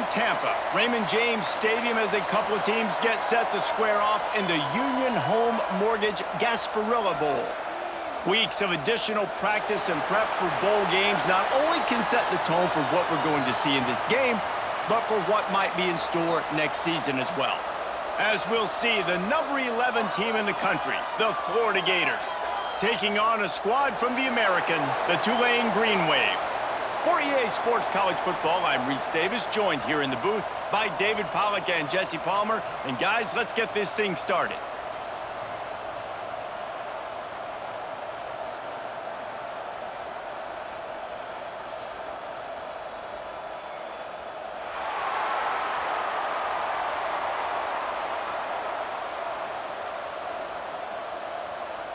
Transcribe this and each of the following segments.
Tampa, Raymond James Stadium, as a couple of teams get set to square off in the Union Home Mortgage Gasparilla Bowl. Weeks of additional practice and prep for bowl games not only can set the tone for what we're going to see in this game, but for what might be in store next season as well. As we'll see, the number 11 team in the country, the Florida Gators, taking on a squad from the American, the Tulane Green Wave. For EA Sports College Football, I'm Reese Davis, joined here in the booth by David Pollack and Jesse Palmer. And guys, let's get this thing started.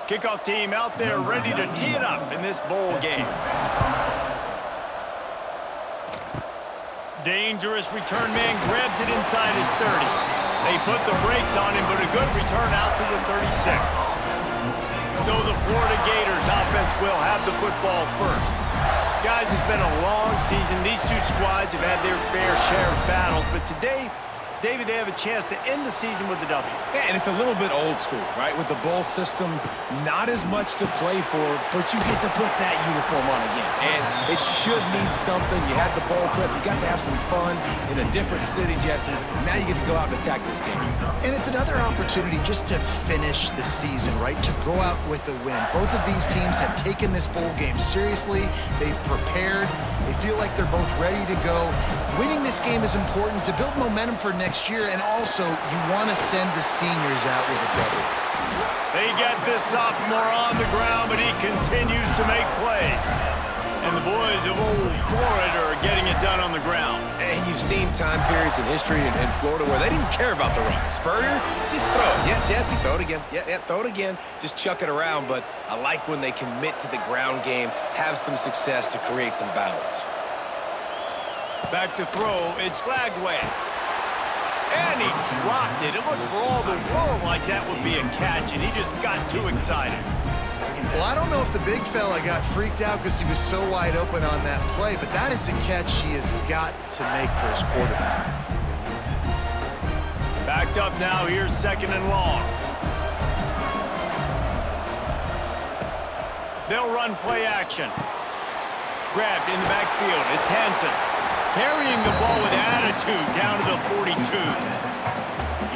Kickoff team out there ready to tee it up in this bowl game. Dangerous return man grabs it inside his 30. They put the brakes on him, but a good return out to the 36. So the Florida Gators offense will have the football first. Guys, it's been a long season. These two squads have had their fair share of battles, but today, David, they have a chance to end the season with a W. Yeah, and it's a little bit old school, right? With the bowl system, not as much to play for, but you get to put that uniform on again. And it should mean something. You had the bowl prep. You got to have some fun in a different city, Jesse. Now you get to go out and attack this game. And it's another opportunity just to finish the season, right? To go out with a win. Both of these teams have taken this bowl game seriously. They've prepared. They feel like they're both ready to go. Winning this game is important to build momentum for next year, and also you want to send the seniors out with a W. They get this sophomore on the ground, but he continues to make plays. And the boys of old Florida are getting it done on the ground. And you've seen time periods in history in Florida where they didn't care about the run. Spurrier, just throw it. Yeah, Jesse, throw it again. Yeah, throw it again. Just chuck it around. But I like when they commit to the ground game, have some success to create some balance. Back to throw, it's Flagway. And he dropped it. It looked for all the world like that would be a catch, and he just got too excited. Well, I don't know if the big fella got freaked out because he was so wide open on that play, but that is a catch he has got to make for his quarterback. Backed up now, here's second and long. They'll run play action. Grabbed in the backfield, it's Hansen. Carrying the ball with attitude down to the 42.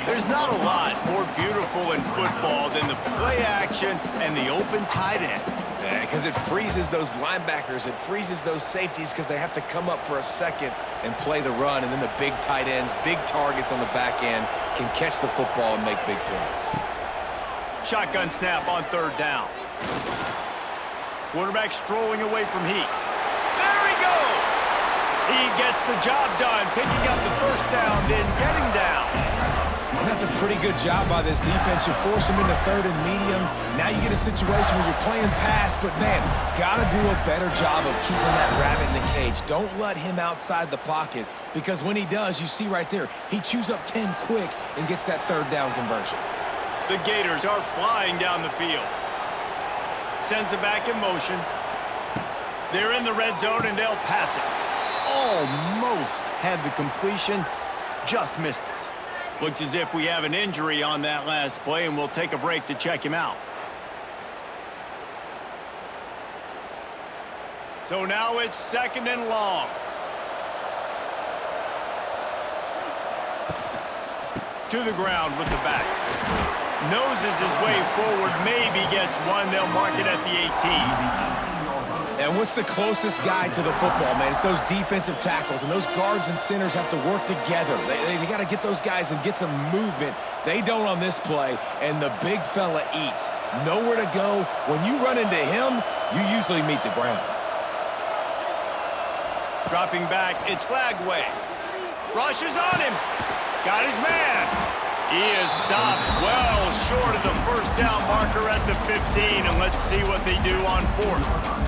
There's not a lot more beautiful in football than the play action and the open tight end. Yeah, because it freezes those linebackers. It freezes those safeties because they have to come up for a second and play the run. And then the big tight ends, big targets on the back end can catch the football and make big plays. Shotgun snap on third down. Quarterback strolling away from heat. There he goes! He gets the job done, picking up the first down, then getting down. And that's a pretty good job by this defense. You force him into third and medium. Now you get a situation where you're playing pass, but man, got to do a better job of keeping that rabbit in the cage. Don't let him outside the pocket, because when he does, you see right there, he chews up 10 quick and gets that third down conversion. The Gators are flying down the field. Sends it back in motion. They're in the red zone, and they'll pass it. Almost had the completion, just missed it. Looks as if we have an injury on that last play, and we'll take a break to check him out. So now it's second and long. To the ground with the back. Noses his way forward, maybe gets one. They'll mark it at the 18. And what's the closest guy to the football, man? It's those defensive tackles, and those guards and centers have to work together. They got to get those guys and get some movement. They don't on this play, and the big fella eats. Nowhere to go. When you run into him, you usually meet the ground. Dropping back, it's Flagway. Rushes on him. Got his man. He is stopped well short of the first down marker at the 15, and let's see what they do on fourth.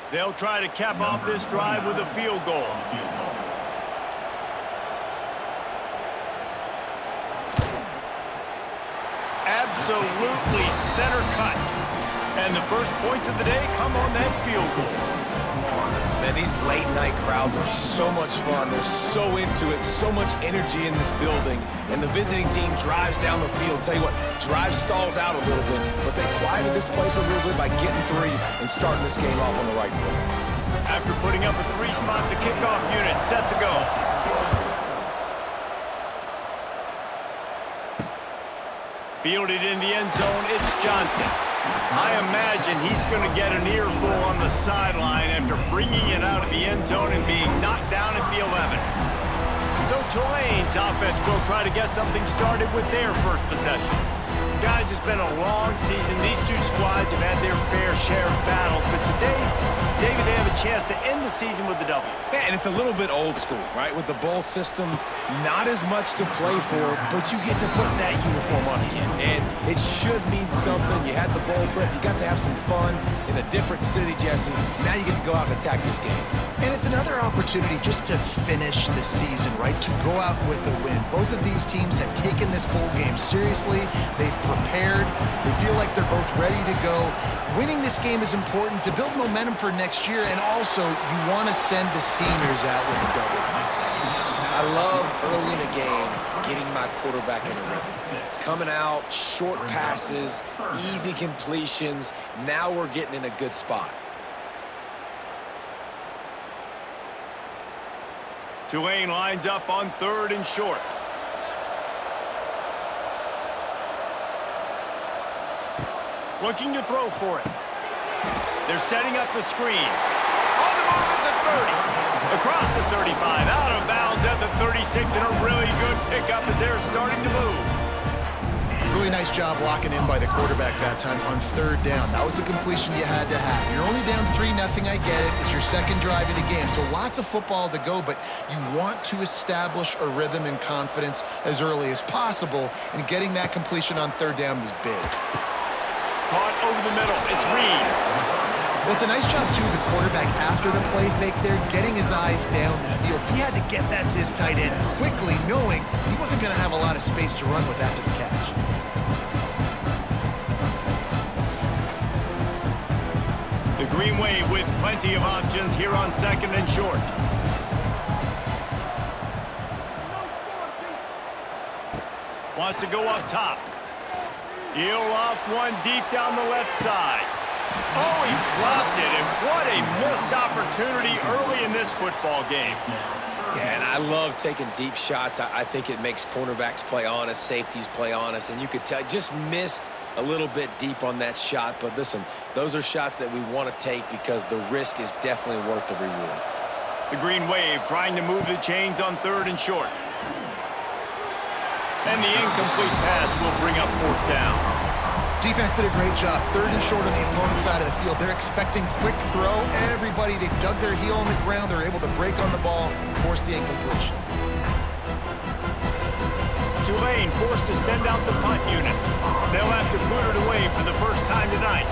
They'll try to cap off this drive with a field goal. Absolutely center cut. And the first points of the day come on that field goal. Man, these late-night crowds are so much fun. They're so into it, so much energy in this building. And the visiting team drives down the field. Tell you what, drive stalls out a little bit, but they quieted this place a little bit by getting 3 and starting this game off on the right foot. After putting up a 3-spot, the kickoff unit set to go. Fielded in the end zone, it's Johnson. I imagine he's going to get an earful on the sideline after bringing it out of the end zone and being knocked down at the 11. So Tulane's offense will try to get something started with their first possession. Guys, it's been a long season. These two squads have had their fair share of battles, but today, David, they have a chance to end the season with a W. Yeah, and it's a little bit old school, right? With the bowl system, not as much to play for, but you get to put that uniform on again. And it should mean something. You had the bowl prep. You got to have some fun in a different city, Jesse. Now you get to go out and attack this game. And it's another opportunity just to finish the season, right? To go out with a win. Both of these teams have taken this bowl game seriously. They've prepared. They feel like they're both ready to go. Winning this game is important to build momentum for next year, and also you want to send the seniors out with a W. I love early in a game getting my quarterback in a rhythm. Coming out, short passes, easy completions. Now we're getting in a good spot. Tulane lines up on 3rd and short. Looking to throw for it. They're setting up the screen. On the move at the 30. Across the 35. Out of bounds at the 36. And a really good pickup as they're starting to move. Really nice job locking in by the quarterback that time on 3rd down. That was a completion you had to have. You're only down 3-0, I get it. It's your second drive of the game, so lots of football to go, but you want to establish a rhythm and confidence as early as possible, and getting that completion on 3rd down was big. Caught over the middle. It's Reed. Well, it's a nice job, too, the quarterback after the play fake there, getting his eyes down the field. He had to get that to his tight end quickly, knowing he wasn't going to have a lot of space to run with after the catch. The Green Wave with plenty of options here on 2nd and short. Wants to go up top. He'll loft one deep down the left side. Oh, he dropped it, and what a missed opportunity early in this football game. Yeah, and I love taking deep shots. I think it makes cornerbacks play honest, safeties play honest, and you could tell just missed a little bit deep on that shot. But listen, those are shots that we want to take because the risk is definitely worth the reward. The Green Wave trying to move the chains on 3rd and short. And the incomplete pass will bring up 4th down. Defense did a great job. 3rd and short on the opponent's side of the field. They're expecting quick throw. Everybody, they dug their heel on the ground. They're able to break on the ball, force the incompletion. Tulane forced to send out the punt unit. They'll have to boot it away for the first time tonight.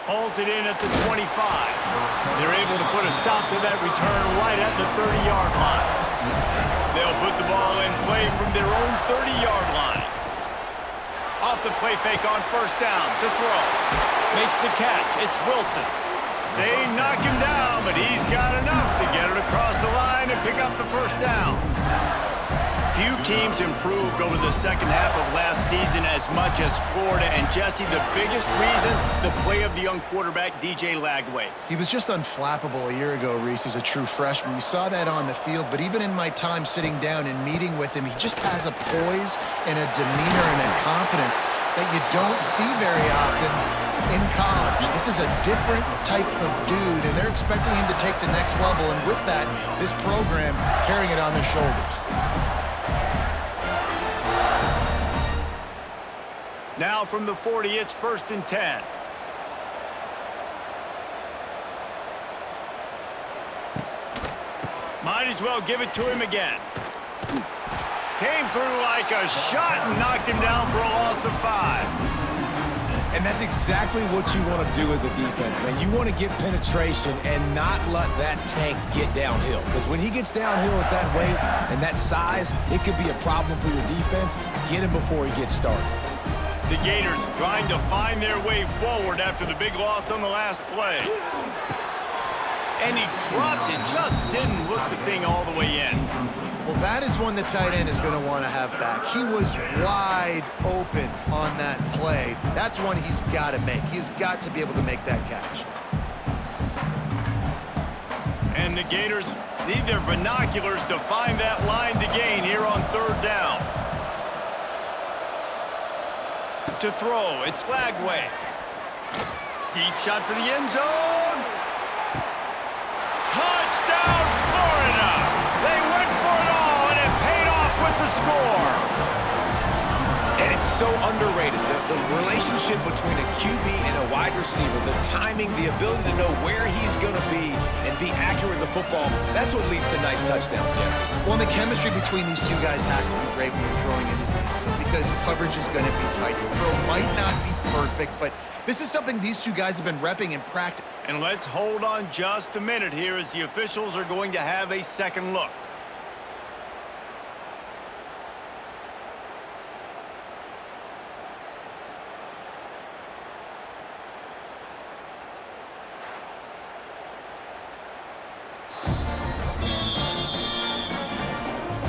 Hauls it in at the 25. They're able to put a stop to that return right at the 30-yard line. They'll put the ball in play from their own 30-yard line. Off the play fake on 1st down to throw. Makes the catch. It's Wilson. They knock him down, but he's got enough to get it across the line and pick up the 1st down. Few teams improved over the second half of last season as much as Florida. And Jesse, the biggest reason, the play of the young quarterback, DJ Lagway. He was just unflappable a year ago, Reese, as a true freshman. We saw that on the field, but even in my time sitting down and meeting with him, he just has a poise and a demeanor and a confidence that you don't see very often in college. This is a different type of dude, and they're expecting him to take the next level, and with that, this program carrying it on their shoulders. Now from the 40, it's 1st and 10. Might as well give it to him again. Came through like a shot and knocked him down for a loss of 5. And that's exactly what you want to do as a defense, man. You want to get penetration and not let that tank get downhill. Because when he gets downhill at that weight and that size, it could be a problem for your defense. Get him before he gets started. The Gators trying to find their way forward after the big loss on the last play. And he dropped it, just didn't look the thing all the way in. Well, that is one the tight end is going to want to have back. He was wide open on that play. That's one he's got to make. He's got to be able to make that catch. And the Gators need their binoculars to find that line to gain here on third down. To throw, it's Lagway. Deep shot for the end zone. Touchdown, Florida! They went for it all, and it paid off with the score. And it's so underrated. The relationship between a QB and a wide receiver, the timing, the ability to know where he's going to be and be accurate with the football, that's what leads to nice touchdowns, Jesse. Well, the chemistry between these two guys has to be great when you're throwing into the end zone because coverage is going to be tight. The throw might not be perfect, but this is something these two guys have been repping in practice. And let's hold on just a minute here as the officials are going to have a second look.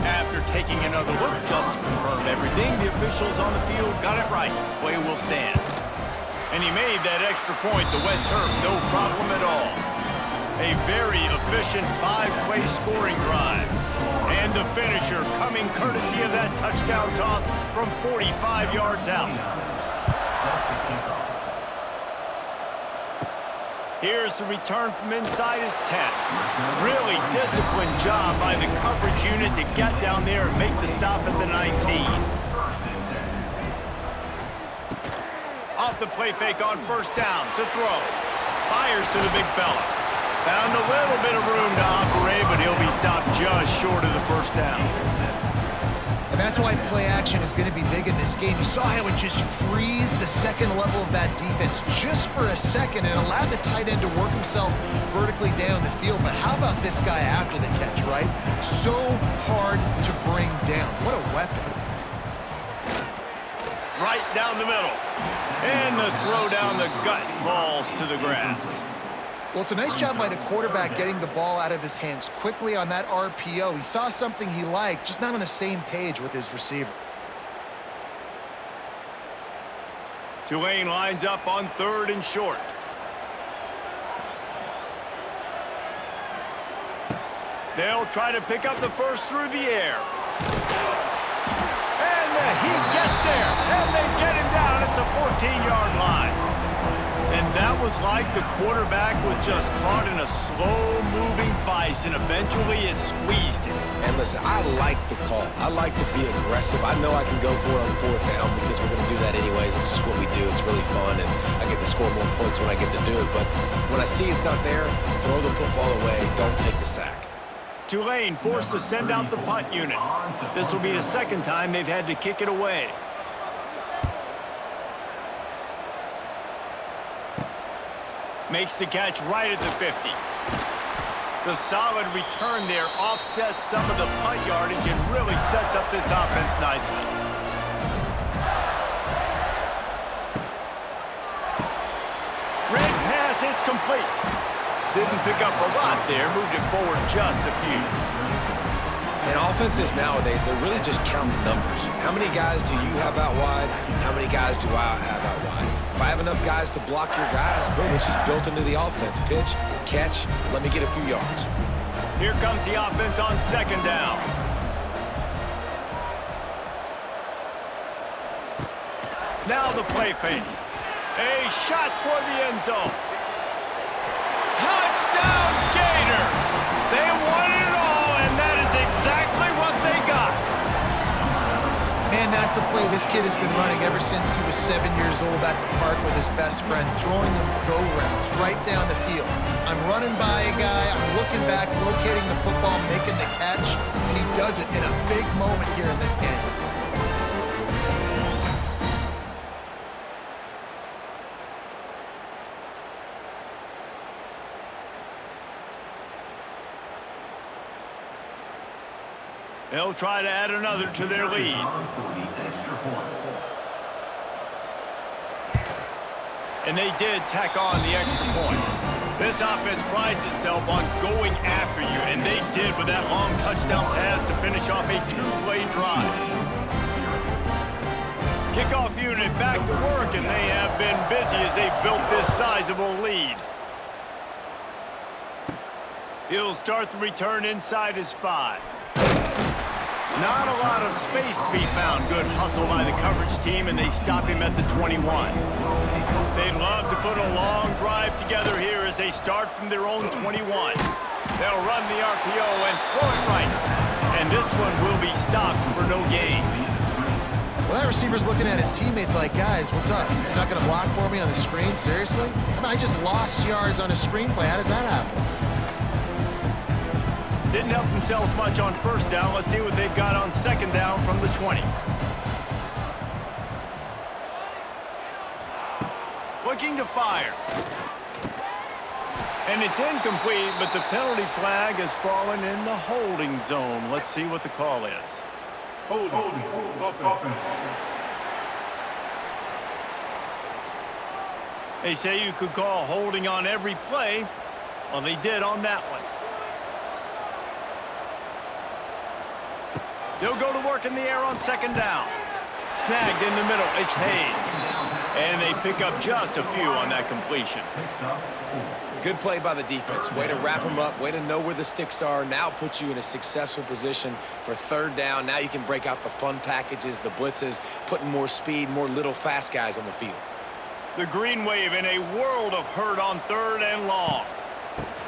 After taking another look just to confirm everything, the officials on the field got it right. Play will stand. And he made that extra point, the wet turf, no problem at all. A very efficient 5-play scoring drive. And the finisher coming courtesy of that touchdown toss from 45 yards out. Here's the return from inside his 10. Really disciplined job by the coverage unit to get down there and make the stop at the 19. Off the play fake on first down to throw. Fires to the big fella. Found a little bit of room to operate, but he'll be stopped just short of the first down. And that's why play action is going to be big in this game. You saw how it just frees the second level of that defense just for a second and allowed the tight end to work himself vertically down the field. But how about this guy after the catch, right? So hard to bring down. What a weapon. Right down the middle. And the throw down the gut falls to the grass. Well, it's a nice job by the quarterback getting the ball out of his hands quickly on that RPO. He saw something he liked, just not on the same page with his receiver. Tulane lines up on third and short. They'll try to pick up the first through the air. And he gets there, and they get him down at the 14-yard line. And that was like the quarterback was just caught in a slow-moving vice, and eventually it squeezed him. And listen, I like the call. I like to be aggressive. I know I can go for it on fourth down because we're going to do that anyways. It's just what we do. It's really fun, and I get to score more points when I get to do it. But when I see it's not there, throw the football away. Don't take the sack. Tulane forced to send out the punt unit. This will be the second time they've had to kick it away. Makes the catch right at the 50. The solid return there offsets some of the punt yardage and really sets up this offense nicely. Red pass, it's complete. Didn't pick up a lot there, moved it forward just a few. And offenses nowadays, they're really just counting numbers. How many guys do you have out wide? How many guys do I have out wide? If I have enough guys to block your guys, boom, it's just built into the offense. Pitch, catch, let me get a few yards. Here comes the offense on second down. Now the play fake. A shot toward the end zone. Touchdown Gators! They won it all, and that is exactly what they got. Man, that's a play this kid has been running ever since he was 7 years old at the park with his best friend, throwing them go routes right down the field. I'm running by a guy, I'm looking back, locating the football, making the catch, and he does it in a big moment here in this game. They'll try to add another to their lead. And they did tack on the extra point. This offense prides itself on going after you, and they did with that long touchdown pass to finish off a two-play drive. Kickoff unit back to work, and they have been busy as they've built this sizable lead. He'll start the return inside his 5. Not a lot of space to be found. Good hustle by the coverage team, and they stop him at the 21. They'd love to put a long drive together here as they start from their own 21. They'll run the RPO and throw it right. And this one will be stopped for no gain. Well, that receiver's looking at his teammates like, guys, what's up? You're not going to block for me on the screen? Seriously? I mean, I just lost yards on a screenplay. How does that happen? Didn't help themselves much on first down. Let's see what they've got on second down from the 20. Looking to fire. And it's incomplete, but the penalty flag has fallen in the holding zone. Let's see what the call is. Holding. They say you could call holding on every play. Well, they did on that one. They'll go to work in the air on second down. Snagged in the middle, it's Hayes. And they pick up just a few on that completion. Good play by the defense. Way to wrap them up. Way to know where the sticks are. Now put you in a successful position for third down. Now you can break out the fun packages, the blitzes, putting more speed, more little fast guys on the field. The green wave in a world of hurt on third and long.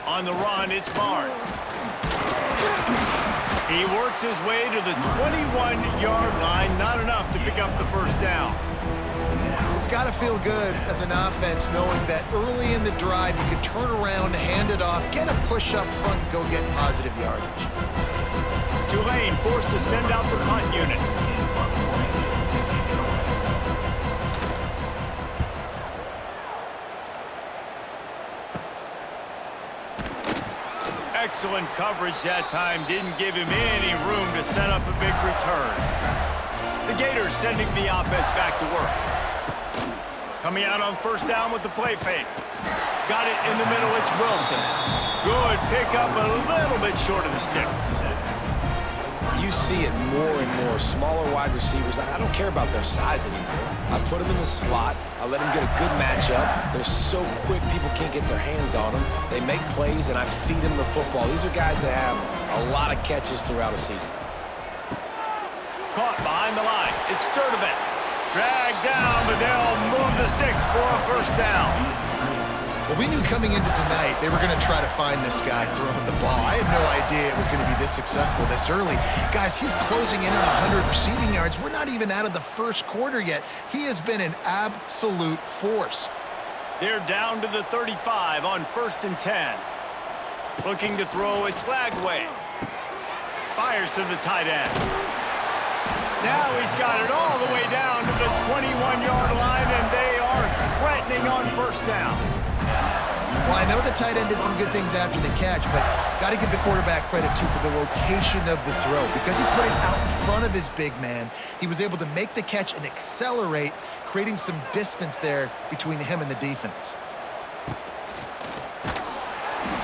On the run, it's Barnes. He works his way to the 21-yard line. Not enough to pick up the first down. It's got to feel good as an offense knowing that early in the drive you can turn around, hand it off, get a push up front, and go get positive yardage. Tulane forced to send out the punt unit. Excellent coverage that time. Didn't give him any room to set up a big return. The Gators sending the offense back to work. Coming out on first down with the play fake. Got it in the middle, it's Wilson. Good pickup, a little bit short of the sticks. You see it more and more. Smaller wide receivers, I don't care about their size anymore. I put them in the slot. I let them get a good matchup. They're so quick, people can't get their hands on them. They make plays, and I feed them the football. These are guys that have a lot of catches throughout a season. Caught behind the line. It's Sturdivant. Dragged down, but they'll move the sticks for a first down. Well, we knew coming into tonight they were going to try to find this guy throwing the ball. I had no idea it was going to be this successful this early. Guys, he's closing in on 100 receiving yards. We're not even out of the first quarter yet. He has been an absolute force. They're down to the 35 on 1st and 10. Looking to throw, it's Lagway. Fires to the tight end. Now he's got it all the way down to the 21-yard line, and they are threatening on first down. Well, I know the tight end did some good things after the catch, but got to give the quarterback credit, too, for the location of the throw. Because he put it out in front of his big man, he was able to make the catch and accelerate, creating some distance there between him and the defense.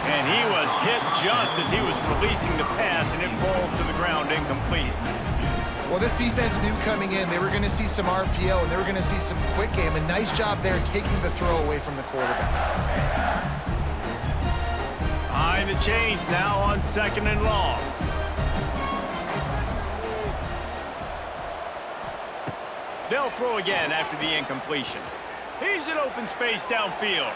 And he was hit just as he was releasing the pass, and it falls to the ground incomplete. Well, this defense knew coming in they were going to see some RPO and they were going to see some quick game. A nice job there taking the throw away from the quarterback. Behind the chains now on 2nd and long. They'll throw again after the incompletion. He's in open space downfield.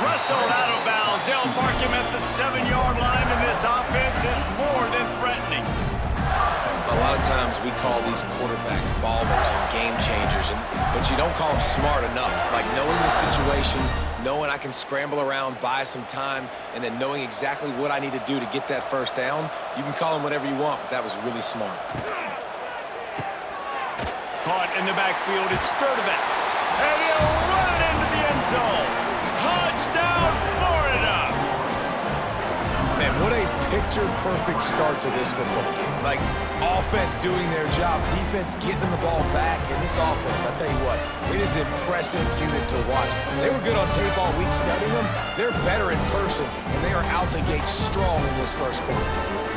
Russell out of bounds. They'll mark him at the 7-yard line, and this offense is more than threatening. A lot of times we call these quarterbacks ballers and game changers, but you don't call them smart enough. Like knowing the situation, knowing I can scramble around, buy some time, and then knowing exactly what I need to do to get that first down. You can call them whatever you want, but that was really smart. Caught in the backfield, it's Sturdivant. And he'll run it into the end zone. Touchdown, Florida! Man, what a picture-perfect start to this football game. Like, offense doing their job, defense getting the ball back, and this offense, I tell you what, it is an impressive unit to watch. They were good on tape all week studying them. They're better in person, and they are out the gate strong in this first quarter.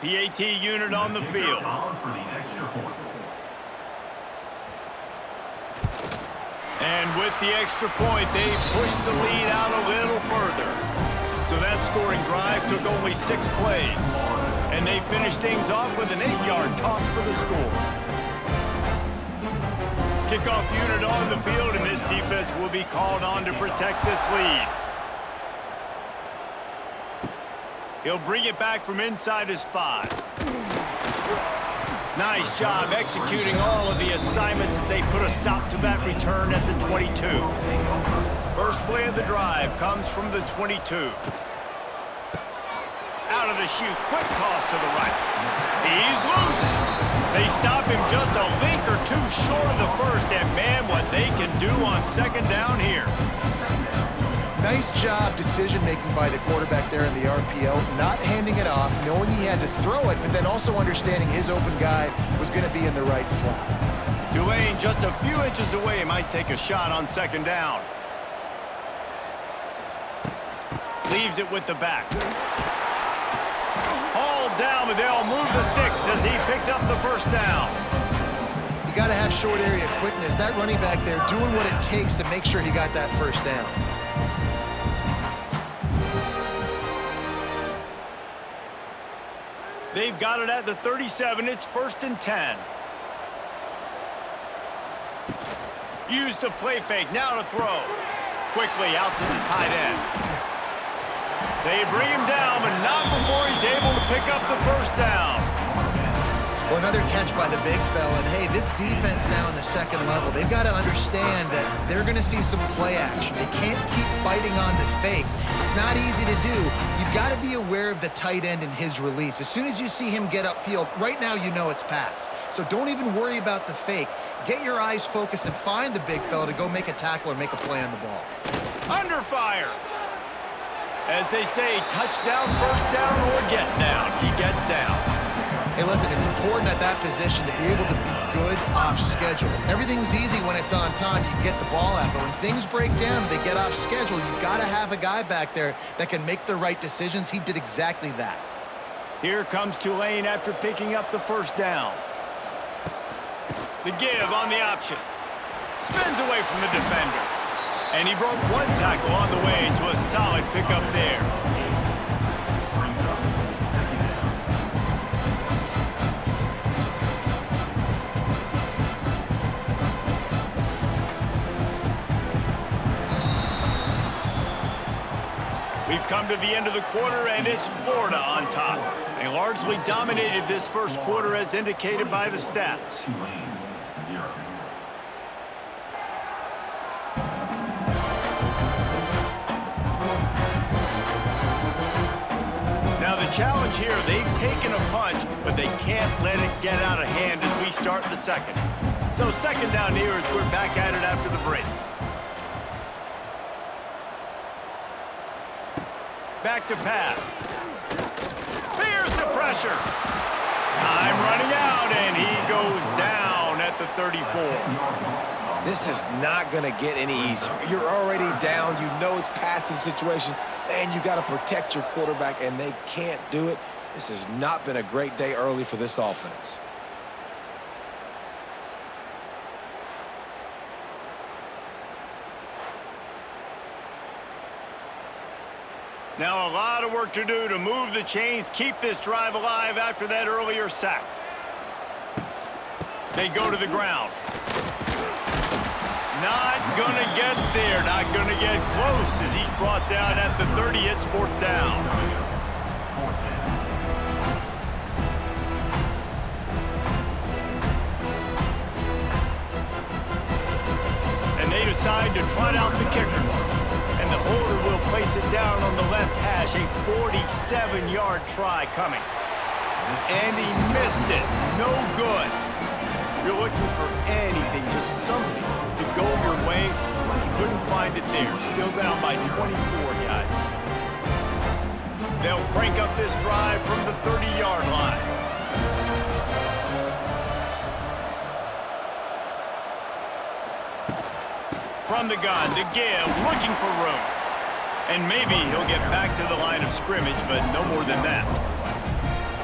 PAT unit on the field. And with the extra point, they pushed the lead out a little further. So that scoring drive took only 6 plays. And they finished things off with an 8-yard toss for the score. Kickoff unit on the field, and this defense will be called on to protect this lead. He'll bring it back from inside his 5. Nice job executing all of the assignments as they put a stop to that return at the 22. First play of the drive comes from the 22. Out of the chute, quick toss to the right. He's loose. They stop him just a link or two short of the first, and man, what they can do on second down here. Nice job decision-making by the quarterback there in the RPO, not handing it off, knowing he had to throw it, but then also understanding his open guy was going to be in the right flat. Tulane just a few inches away might take a shot on second down. Leaves it with the back. Hauled down, but they'll move the sticks as he picks up the first down. You got to have short area quickness. That running back there doing what it takes to make sure he got that first down. They've got it at the 37. It's 1st and 10. Use the play fake. Now to throw. Quickly out to the tight end. They bring him down, but not before he's able to pick up the first down. Well, another catch by the big fella. And, hey, this defense now in the second level, they've got to understand that they're going to see some play action. They can't keep biting on the fake. It's not easy to do. You've got to be aware of the tight end and his release. As soon as you see him get upfield, right now you know it's pass. So don't even worry about the fake. Get your eyes focused and find the big fella to go make a tackle or make a play on the ball. Under fire. As they say, touchdown, first down, or get down. He gets down. Hey, listen, it's important at that position to be able to be good off schedule. Everything's easy when it's on time. You can get the ball out, but when things break down and they get off schedule, you've got to have a guy back there that can make the right decisions. He did exactly that. Here comes Tulane after picking up the first down. The give on the option. Spins away from the defender. And he broke one tackle on the way to a solid pickup there. We've come to the end of the quarter, and it's Florida on top. They largely dominated this first quarter as indicated by the stats. Now the challenge here, they've taken a punch, but they can't let it get out of hand as we start the second. So second down here as we're back at it after the break. Back to pass. Fears the pressure. Time running out, and he goes down at the 34. This is not going to get any easier. You're already down. You know it's passing situation, and you got to protect your quarterback, and they can't do it. This has not been a great day early for this offense. Now a lot of work to do to move the chains, keep this drive alive after that earlier sack. They go to the ground. Not gonna get there, not gonna get close as he's brought down at the 30. It's 4th down. And they decide to trot out the kicker. And the holder will place it down on the left hash. A 47-yard try coming. And he missed it. No good. You're looking for anything, just something to go your way. Couldn't find it there. Still down by 24, guys. They'll crank up this drive from the 30-yard line. From the gun to give, looking for room. And maybe he'll get back to the line of scrimmage, but no more than that.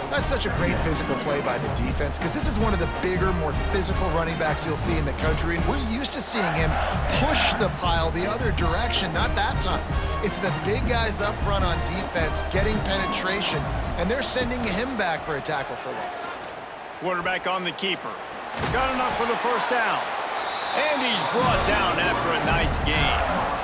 That's such a great physical play by the defense because this is one of the bigger, more physical running backs you'll see in the country, and we're used to seeing him push the pile the other direction. Not that time. It's the big guys up front on defense getting penetration, and they're sending him back for a tackle for loss. Quarterback on the keeper. Got enough for the first down. And he's brought down after a nice gain.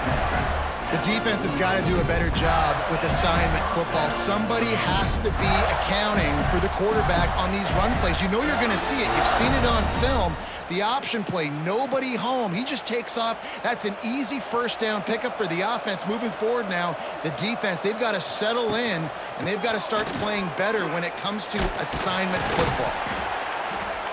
The defense has got to do a better job with assignment football. Somebody has to be accounting for the quarterback on these run plays. You know you're going to see it. You've seen it on film. The option play, nobody home. He just takes off. That's an easy first down pickup for the offense. Moving forward now, the defense, they've got to settle in, and they've got to start playing better when it comes to assignment football.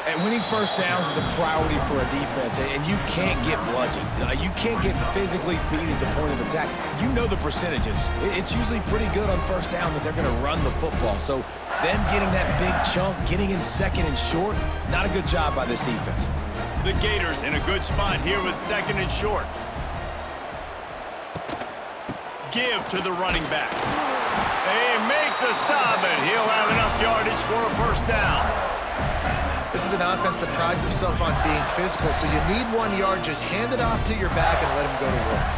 And winning first downs is a priority for a defense, and you can't get bludgeoned. You can't get physically beat at the point of attack. You know the percentages. It's usually pretty good on first down that they're going to run the football. So them getting that big chunk, getting in second and short, not a good job by this defense. The Gators in a good spot here with second and short. Give to the running back. They make the stop, and he'll have enough yardage for a first down. This is an offense that prides themselves on being physical, so you need 1 yard. Just hand it off to your back and let him go to work.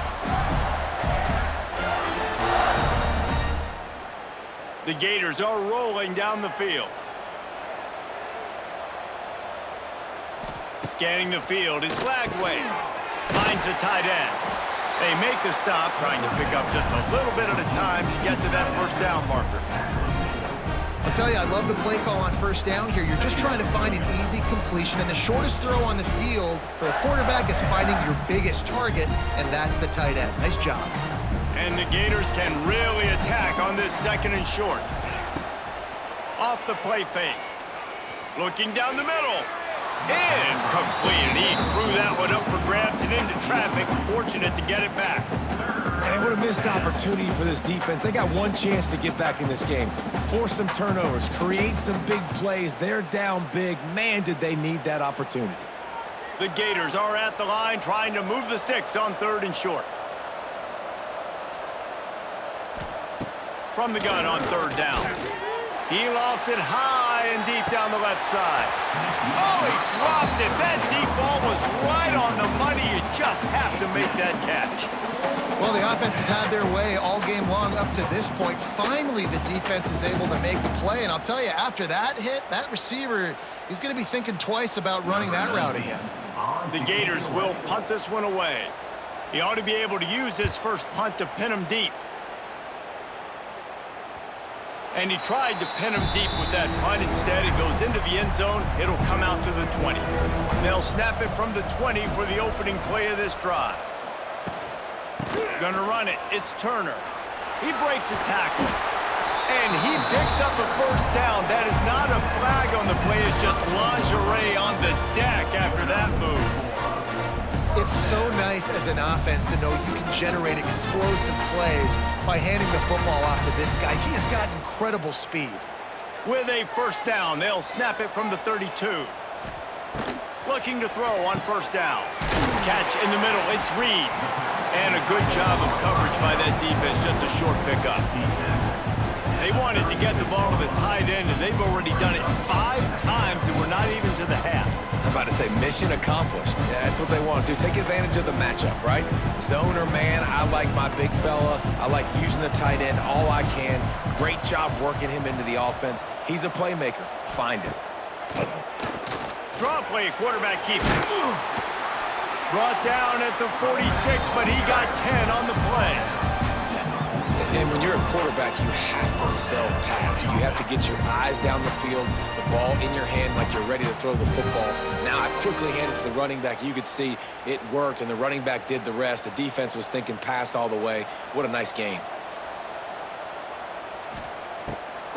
The Gators are rolling down the field. Scanning the field, it's Lagway. Finds the tight end. They make the stop, trying to pick up just a little bit at a time to get to that first down marker. I'll tell you, I love the play call on first down here. You're just trying to find an easy completion, and the shortest throw on the field for a quarterback is finding your biggest target, and that's the tight end. Nice job. And the Gators can really attack on this second and short. Off the play fake. Looking down the middle. Incomplete, and he threw that one up for grabs and into traffic. Fortunate to get it back. And what a missed opportunity for this defense. They got one chance to get back in this game. Force some turnovers, create some big plays. They're down big. Man, did they need that opportunity. The Gators are at the line trying to move the sticks on third and short. From the gun on third down. He lofts it high and deep down the left side. Oh, he dropped it. That deep ball was right on the money. You just have to make that catch. Well, the offense has had their way all game long up to this point. Finally, the defense is able to make a play. And I'll tell you, after that hit, that receiver, he's going to be thinking twice about running that route again. The Gators will punt this one away. He ought to be able to use his first punt to pin him deep. And he tried to pin him deep with that punt. Instead, it goes into the end zone. It'll come out to the 20. They'll snap it from the 20 for the opening play of this drive. Gonna run it. It's Turner. He breaks a tackle. And he picks up a first down. That is not a flag on the play. It's just lingerie on the deck after that move. It's so nice as an offense to know you can generate explosive plays by handing the football off to this guy. He has got incredible speed. With a first down, they'll snap it from the 32. Looking to throw on first down. Catch in the middle, it's Reed. And a good job of coverage by that defense, just a short pickup. They wanted to get the ball to the tight end, and they've already done it 5 times, and we're not even to the half. I'm about to say mission accomplished. Yeah, that's what they want to do. Take advantage of the matchup, right? Zone or man, I like my big fella. I like using the tight end all I can. Great job working him into the offense. He's a playmaker. Find him. Draw play, quarterback keeps it. Brought down at the 46, but he got 10 on the play. And when you're a quarterback, you have to sell pass. You have to get your eyes down the field, the ball in your hand like you're ready to throw the football. Now I quickly hand it to the running back. You could see it worked, and the running back did the rest. The defense was thinking pass all the way. What a nice game.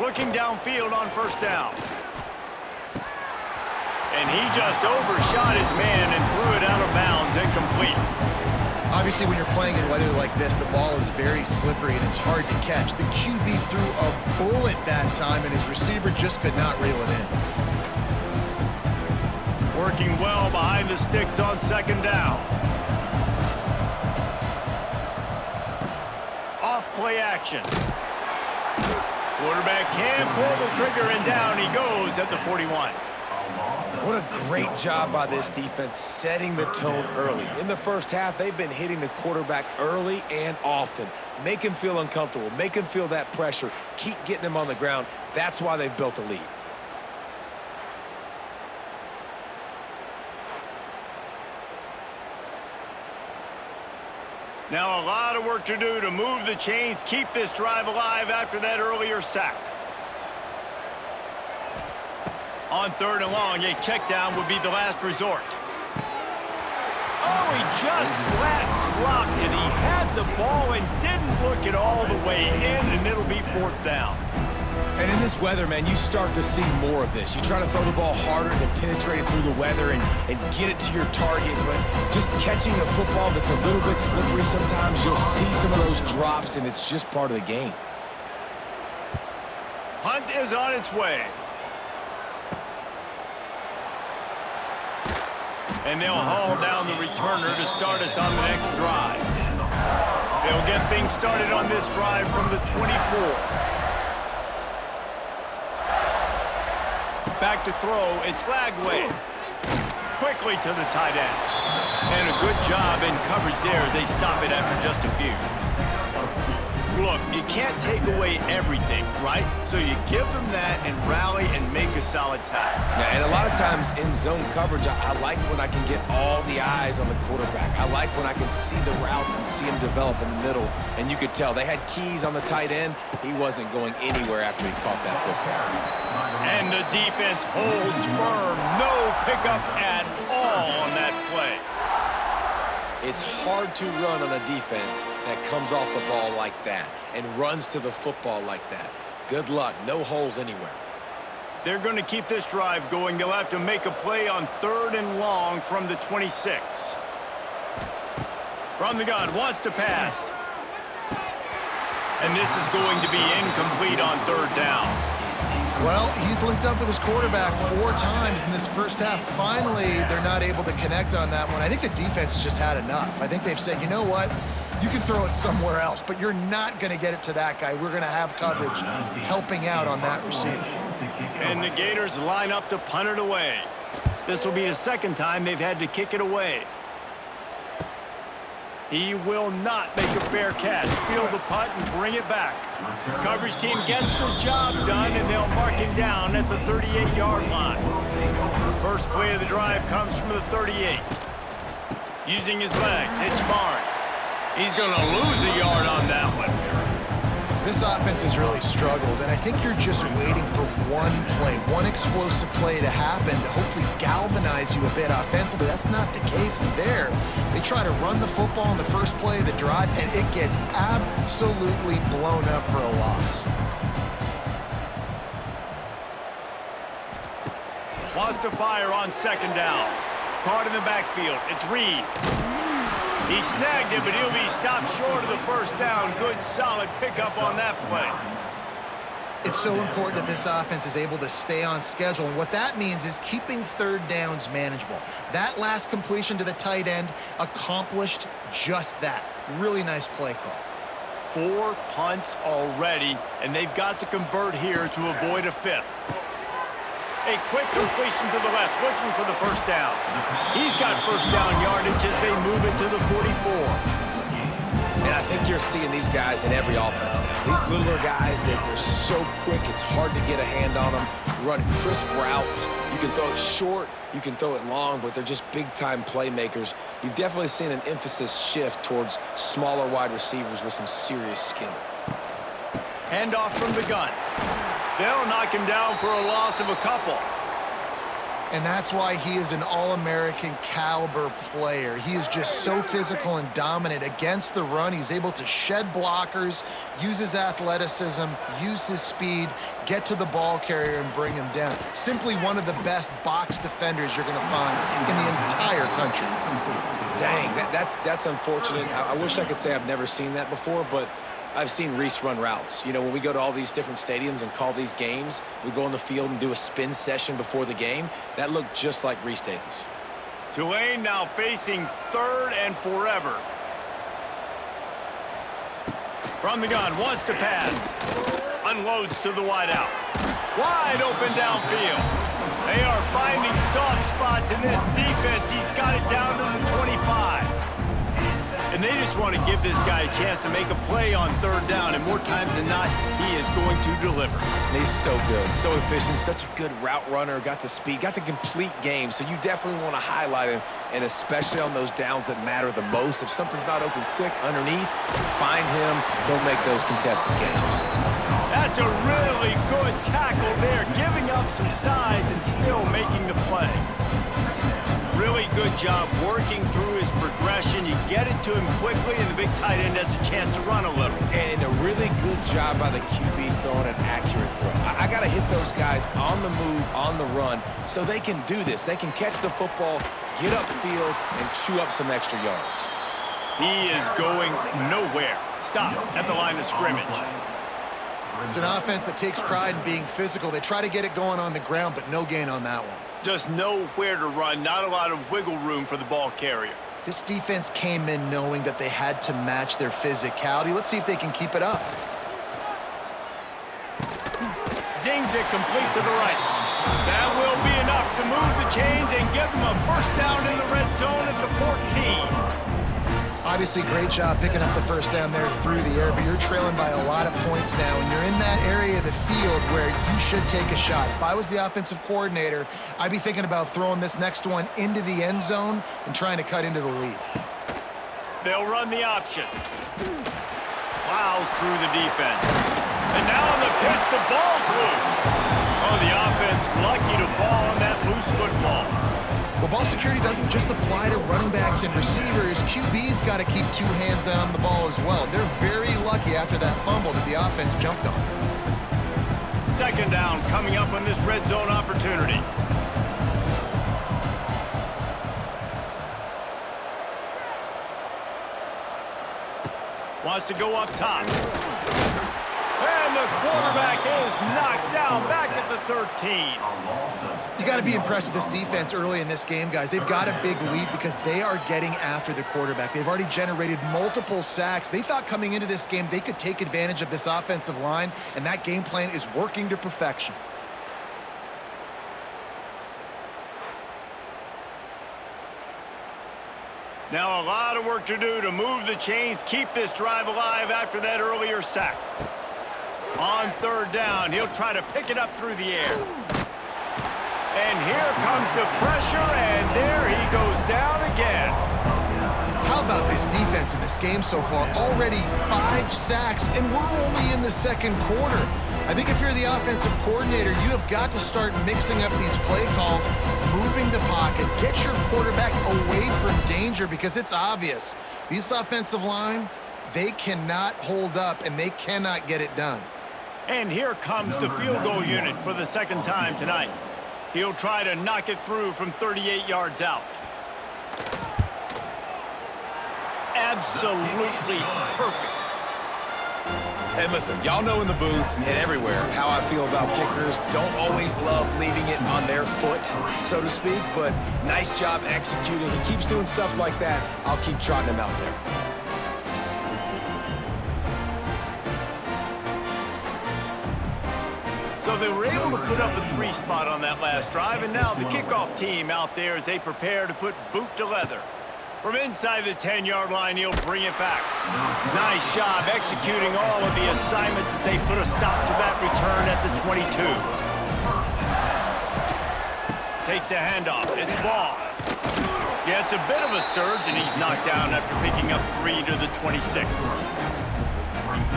Looking downfield on first down. And he just overshot his man and threw it out of bounds, incomplete. Obviously, when you're playing in weather like this, the ball is very slippery and it's hard to catch. The QB threw a bullet that time, and his receiver just could not reel it in. Working well behind the sticks on second down. Off play action. Quarterback can pull the trigger, and down he goes at the 41. What a great job by this defense setting the tone early. In the first half, they've been hitting the quarterback early and often. Make him feel uncomfortable. Make him feel that pressure. Keep getting him on the ground. That's why they've built a lead. Now a lot of work to do to move the chains, keep this drive alive after that earlier sack. On third and long, a check down would be the last resort. Oh, he just flat dropped it. He had the ball and didn't look it all the way in, and it'll be fourth down. And in this weather, man, you start to see more of this. You try to throw the ball harder to penetrate it through the weather and get it to your target, but just catching a football that's a little bit slippery sometimes, you'll see some of those drops, and it's just part of the game. Hunt is on its way. And they'll haul down the returner to start us on the next drive. They'll get things started on this drive from the 24. Back to throw, it's Lagway. Quickly to the tight end. And a good job in coverage there as they stop it after just a few. Look, you can't take away everything, right? So you give them that and rally and make a solid tackle. Yeah, and a lot of times in zone coverage, I like when I can get all the eyes on the quarterback. I like when I can see the routes and see him develop in the middle. And you could tell they had keys on the tight end. He wasn't going anywhere after he caught that football. And the defense holds firm. No pickup at all on that play. It's hard to run on a defense that comes off the ball like that and runs to the football like that. Good luck. No holes anywhere. If they're going to keep this drive going, they'll have to make a play on third and long from the 26. From the gun, wants to pass. And this is going to be incomplete on third down. Well, he's linked up with his quarterback 4 times in this first half. Finally, they're not able to connect on that one. I think the defense has just had enough. I think they've said, you know what? You can throw it somewhere else, but you're not going to get it to that guy. We're going to have coverage helping out on that receiver. And the Gators line up to punt it away. This will be the second time they've had to kick it away. He will not make a fair catch. Field the punt and bring it back. Coverage team gets the job done, and they'll mark him down at the 38-yard line. First play of the drive comes from the 38. Using his legs, it's Barnes. He's going to lose a yard on that one. This offense has really struggled, and I think you're just waiting for one play, one explosive play to happen to hopefully galvanize you a bit offensively. That's not the case there. They try to run the football in the first play of the drive, and it gets absolutely blown up for a loss. Wants to fire on second down. Caught in the backfield. It's Reed. He snagged it, but he'll be stopped short of the first down. Good, solid pickup on that play. It's so important that this offense is able to stay on schedule, and what that means is keeping third downs manageable. That last completion to the tight end accomplished just that. Really nice play call. 4 punts already, and they've got to convert here to avoid a 5th. A quick completion to the left, looking for the first down. He's got first down yardage as they move it to the 44. And I think you're seeing these guys in every offense now. These littler guys, they're so quick, it's hard to get a hand on them. Run crisp routes. You can throw it short, you can throw it long, but they're just big-time playmakers. You've definitely seen an emphasis shift towards smaller wide receivers with some serious skill. Handoff from the gun. They'll knock him down for a loss of a couple. And that's why he is an All-American caliber player. He is just so physical and dominant against the run. He's able to shed blockers, use his athleticism, use his speed, get to the ball carrier and bring him down. Simply one of the best box defenders you're going to find in the entire country. Dang, that's unfortunate. I wish I could say I've never seen that before, but I've seen Reese run routes. You know, when we go to all these different stadiums and call these games, we go on the field and do a spin session before the game. That looked just like Reese Davis. Tulane now facing 3rd and forever. From the gun, wants to pass. Unloads to the wideout. Wide open downfield. They are finding soft spots in this defense. He's got it down to the 25. And they just want to give this guy a chance to make a play on 3rd down, and more times than not, he is going to deliver. And he's so good, so efficient, such a good route runner, got the speed, got the complete game, so you definitely want to highlight him, and especially on those downs that matter the most. If something's not open quick underneath, find him, he'll make those contested catches. That's a really good tackle there, giving up some size and still making the play. Really good job working through his progression. You get it to him quickly, and the big tight end has a chance to run a little. And a really good job by the QB throwing an accurate throw. I got to hit those guys on the move, on the run, so they can do this. They can catch the football, get upfield, and chew up some extra yards. He is going nowhere. Stop at the line of scrimmage. It's an offense that takes pride in being physical. They try to get it going on the ground, but no gain on that one. Just nowhere to run, not a lot of wiggle room for the ball carrier. This defense came in knowing that they had to match their physicality. Let's see if they can keep it up. Zings it complete to the right. That will be enough to move the chains and give them a first down in the red zone at the 14. Obviously, great job picking up the first down there through the air, but you're trailing by a lot of points now, and you're in that area of the field where you should take a shot. If I was the offensive coordinator, I'd be thinking about throwing this next one into the end zone and trying to cut into the lead. They'll run the option. Plows through the defense. And now on the pitch, the ball's loose. Oh, the offense lucky to fall on that loose football. Well, ball security doesn't just apply to running backs and receivers. QB's got to keep 2 hands on the ball as well. They're very lucky after that fumble that the offense jumped on. 2nd down coming up on this red zone opportunity. Wants to go up top. And the quarterback is knocked down back at the 13. You got to be impressed with this defense early in this game, guys. They've got a big lead because they are getting after the quarterback. They've already generated multiple sacks. They thought coming into this game they could take advantage of this offensive line, and that game plan is working to perfection. Now a lot of work to do to move the chains, keep this drive alive after that earlier sack. On 3rd down, he'll try to pick it up through the air. And here comes the pressure, and there he goes down again. How about this defense in this game so far? Already 5 sacks, and we're only in the 2nd quarter. I think if you're the offensive coordinator, you have got to start mixing up these play calls, moving the pocket, get your quarterback away from danger, because it's obvious. This offensive line, they cannot hold up, and they cannot get it done. And here comes the field goal unit for the 2nd time tonight. He'll try to knock it through from 38 yards out. Absolutely perfect. And listen, y'all know in the booth and everywhere how I feel about kickers. Don't always love leaving it on their foot, so to speak, but nice job executing. He keeps doing stuff like that. I'll keep trotting him out there. So they were able to put up a 3 spot on that last drive, and now the kickoff team out there as they prepare to put boot to leather. From inside the 10-yard line, he'll bring it back. Nice job executing all of the assignments as they put a stop to that return at the 22. Takes the handoff. It's ball. Yeah, it's a bit of a surge, and he's knocked down after picking up 3 to the 26.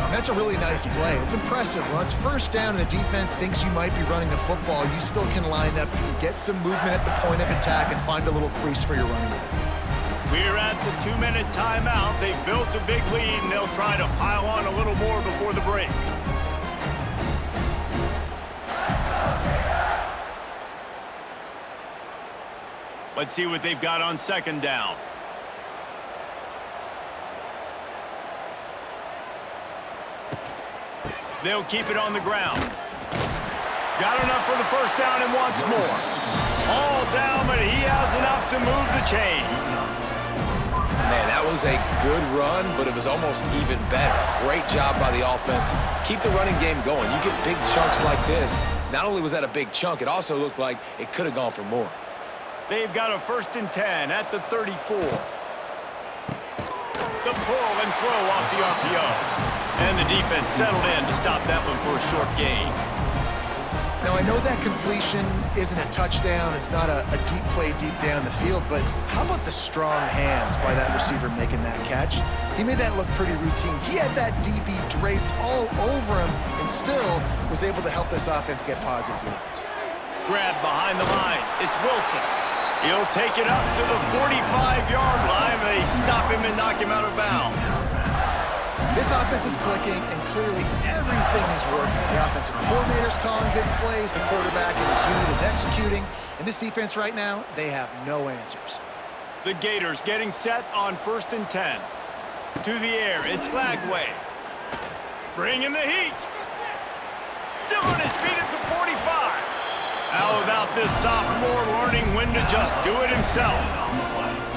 And that's a really nice play. It's impressive. Well, it's first down and the defense thinks you might be running the football. You still can line up, you can get some movement at the point of attack and find a little crease for your running back. We're at the 2-minute timeout. They've built a big lead, and they'll try to pile on a little more before the break. Let's see what they've got on second down. They'll keep it on the ground. Got enough for the first down and wants more. All down, but he has enough to move the chains. Man, that was a good run, but it was almost even better. Great job by the offense. Keep the running game going. You get big chunks like this. Not only was that a big chunk, it also looked like it could have gone for more. They've got a 1st and 10 at the 34. The pull and throw off the RPO. And the defense settled in to stop that one for a short gain. Now, I know that completion isn't a touchdown. It's not a deep play deep down the field, but how about the strong hands by that receiver making that catch? He made that look pretty routine. He had that DB draped all over him and still was able to help this offense get positive yards. Grab behind the line. It's Wilson. He'll take it up to the 45-yard line. They stop him and knock him out of bounds. This offense is clicking, and clearly everything is working. The offensive coordinator's calling good plays, the quarterback and his unit is executing, and this defense right now, they have no answers. The Gators getting set on 1st and 10. To the air, it's Lagway. Bringing the heat. Still on his feet at the 45. How about this sophomore learning when to just do it himself?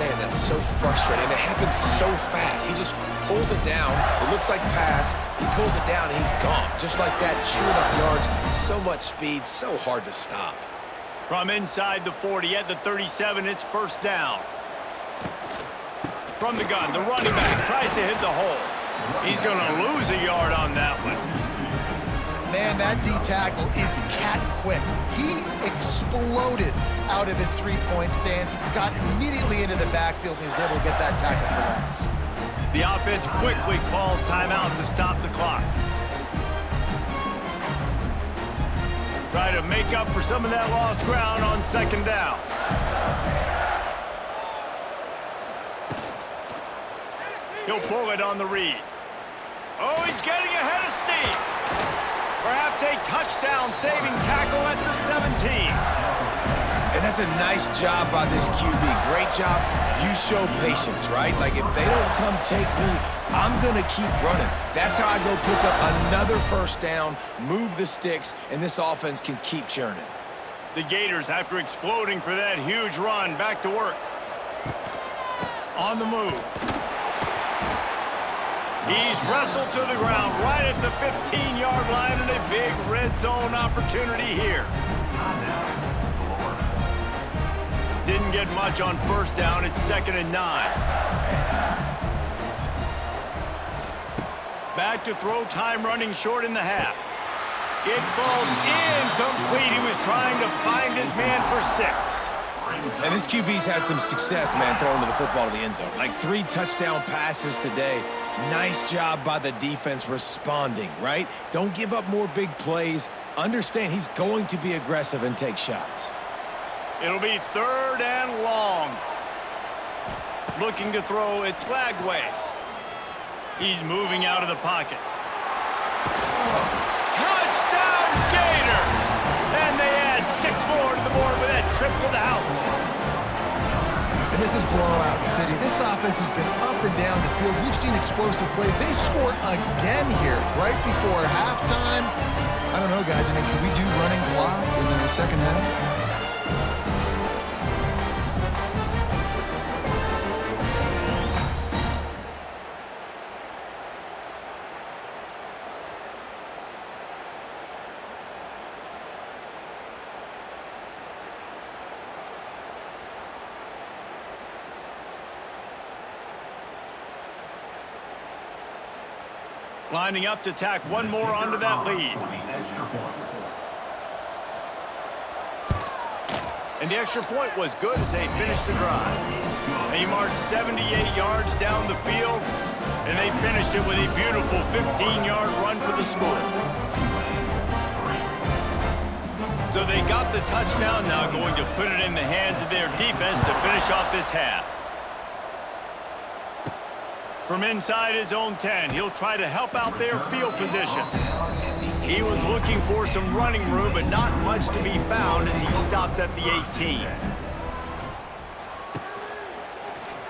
Man, that's so frustrating. It happens so fast. He just pulls it down. It looks like pass. He pulls it down, and he's gone. Just like that, chewing up yards. So much speed, so hard to stop. From inside the 40 at the 37, it's 1st down. From the gun, the running back tries to hit the hole. He's going to lose a yard on that one. Man, that D-tackle is cat quick. He exploded out of his three-point stance, got immediately into the backfield, and he was able to get that tackle for loss. The offense quickly calls timeout to stop the clock. Try to make up for some of that lost ground on 2nd down. He'll pull it on the read. Oh, he's getting ahead of steam. Perhaps a touchdown-saving tackle at the 17. And that's a nice job by this QB. Great job. You show patience, right? Like, if they don't come take me, I'm going to keep running. That's how I go pick up another 1st down, move the sticks, and this offense can keep churning. The Gators, after exploding for that huge run, back to work. On the move. He's wrestled to the ground right at the 15-yard line, and a big red zone opportunity here. Didn't get much on 1st down. It's 2nd and 9. Back to throw, time running short in the half. It falls incomplete. He was trying to find his man for 6. And this QB's had some success, man, throwing to the football to the end zone. Like 3 touchdown passes today. Nice job by the defense responding, right? Don't give up more big plays. Understand he's going to be aggressive and take shots. It'll be 3rd and long. Looking to throw, it's Lagway. He's moving out of the pocket. Touchdown Gators! And they add 6 more to the board with that trip to the house. And this is blowout city. This offense has been up and down the field. We've seen explosive plays. They scored again here right before halftime. I don't know, guys. I mean, can we do running clock in the 2nd half? Lining up to tack one more onto that lead. And the extra point was good as they finished the drive. They marched 78 yards down the field. And they finished it with a beautiful 15-yard run for the score. So they got the touchdown, now going to put it in the hands of their defense to finish off this half. From inside his own 10, he'll try to help out their field position. He was looking for some running room, but not much to be found as he stopped at the 18.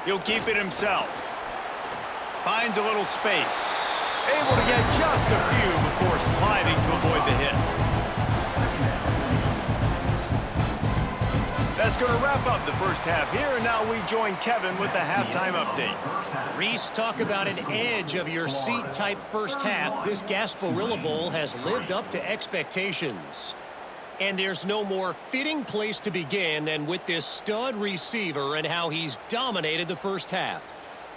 He'll keep it himself. Finds a little space. Able to get just a few before sliding to avoid the hits. That's going to wrap up the first half here, and now we join Kevin with the halftime update. Reese, talk about an edge of your seat type first half. This Gasparilla Bowl has lived up to expectations. And there's no more fitting place to begin than with this stud receiver and how he's dominated the first half.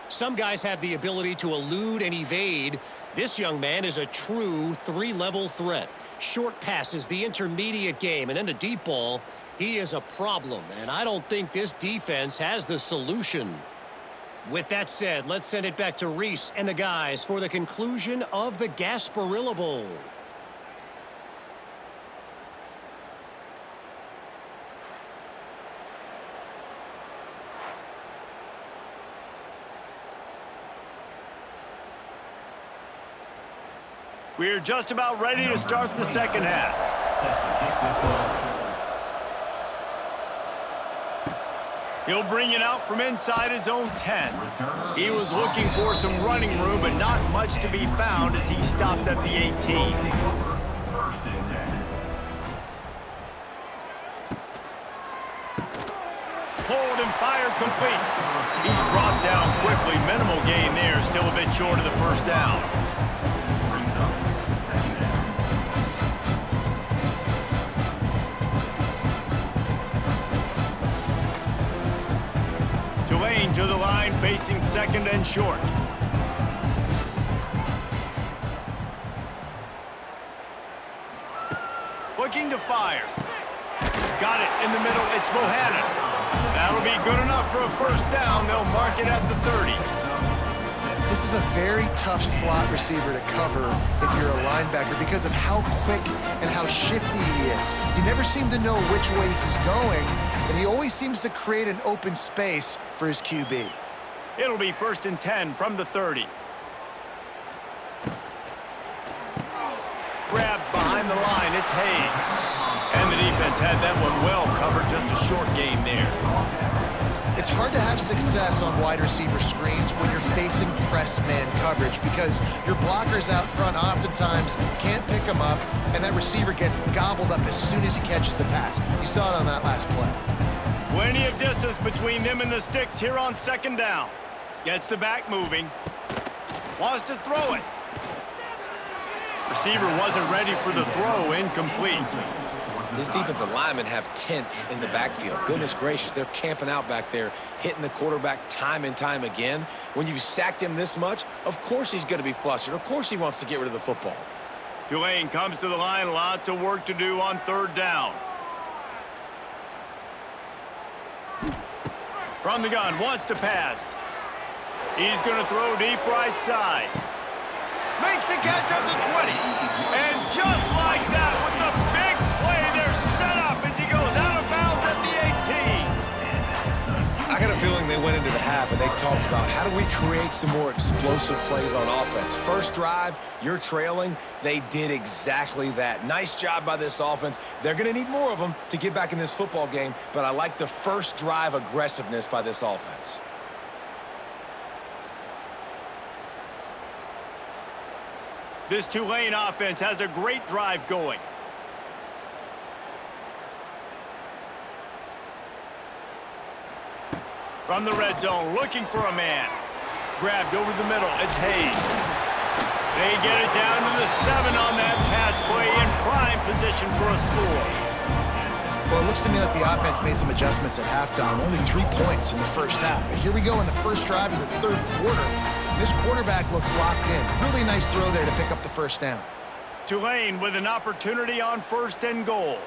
Some guys have the ability to elude and evade. This young man is a true three-level threat. Short passes, the intermediate game, and then the deep ball. He is a problem, and I don't think this defense has the solution. With that said, let's send it back to Reese and the guys for the conclusion of the Gasparilla Bowl. We're just about ready to start the second half. He'll bring it out from inside his own 10. He was looking for some running room, but not much to be found as he stopped at the 18. Pulled and fired complete. He's brought down quickly. Minimal gain there, still a bit short of the first down. Tulane to the line, facing second and short. Looking to fire. Got it in the middle. It's Bohannon. That'll be good enough for a first down. They'll mark it at the 30. This is a very tough slot receiver to cover if you're a linebacker because of how quick and how shifty he is. You never seem to know which way he's going, and he always seems to create an open space for his QB. It'll be 1st and 10 from the 30. Grabbed behind the line, it's Hayes. And the defense had that one well covered, just a short gain there. It's hard to have success on wide receiver screens when you're facing press man coverage because your blockers out front oftentimes can't pick them up, and that receiver gets gobbled up as soon as he catches the pass. You saw it on that last play. Plenty of distance between them and the sticks here on second down. Gets the back moving. Wants to throw it. Receiver wasn't ready for the throw, incomplete. This defensive linemen have tents in the backfield. Goodness gracious, they're camping out back there, hitting the quarterback time and time again. When you've sacked him this much, of course he's going to be flustered. Of course he wants to get rid of the football. Tulane comes to the line, lots of work to do on third down. From the gun, wants to pass. He's going to throw deep right side. Makes the catch at the 20. And just like that, with the big play, they're set up as he goes out of bounds at the 18. I got a feeling they went into the half and they talked about how do we create some more explosive plays on offense. First drive, you're trailing. They did exactly that. Nice job by this offense. They're going to need more of them to get back in this football game, but I like the first drive aggressiveness by this offense. This Tulane offense has a great drive going. From the red zone, looking for a man. Grabbed over the middle, it's Hayes. They get it down to the 7 on that pass play, in prime position for a score. Well, it looks to me like the offense made some adjustments at halftime. Only 3 points in the first half. But here we go in the first drive of this third quarter. This quarterback looks locked in. Really nice throw there to pick up the first down. Tulane with an opportunity on 1st and goal.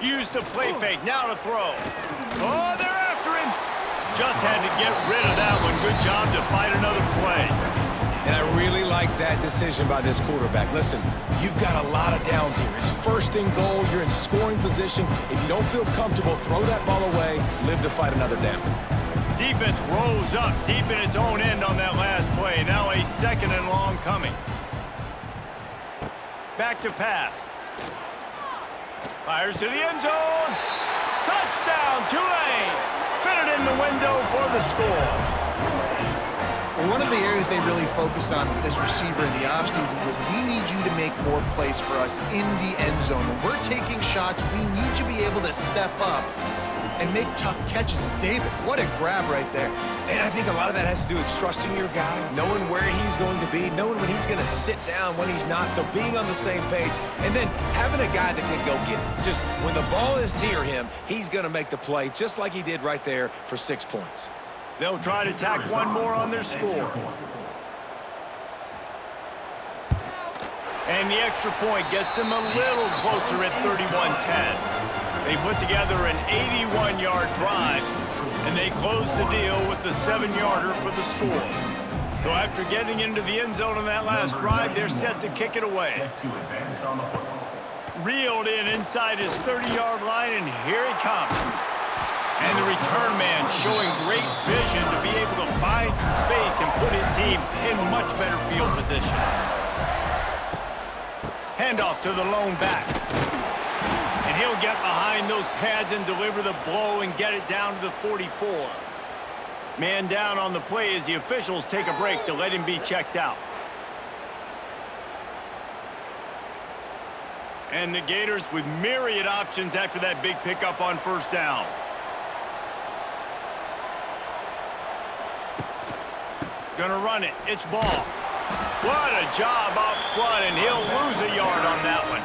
Use the play fake, now to throw. Oh, they're after him. Just had to get rid of that one. Good job to fight another play. And I really like that decision by this quarterback. Listen, you've got a lot of downs here. It's first and goal. You're in scoring position. If you don't feel comfortable, throw that ball away. Live to fight another down. Defense rolls up deep in its own end on that last play. Now a second and long coming. Back to pass. Fires to the end zone. Touchdown, Tulane. Fit it in the window for the score. Well, one of the areas they really focused on with this receiver in the offseason was we need you to make more plays for us in the end zone. When we're taking shots, we need you to be able to step up and make tough catches. And David, what a grab right there. And I think a lot of that has to do with trusting your guy, knowing where he's going to be, knowing when he's going to sit down, when he's not, so being on the same page, and then having a guy that can go get it. Just when the ball is near him, he's going to make the play just like he did right there for 6 points. They'll try to tack one more on their score. And the extra point gets them a little closer at 31-10. They put together an 81-yard drive, and they close the deal with the 7-yarder for the score. So after getting into the end zone on that last drive, they're set to kick it away. Reeled in inside his 30-yard line, and here he comes. And the return man showing great vision to be able to find some space and put his team in much better field position. Handoff to the lone back. And he'll get behind those pads and deliver the blow and get it down to the 44. Man down on the play as the officials take a break to let him be checked out. And the Gators with myriad options after that big pickup on first down. Gonna run it. It's ball. What a job up front, and he'll lose a yard on that one.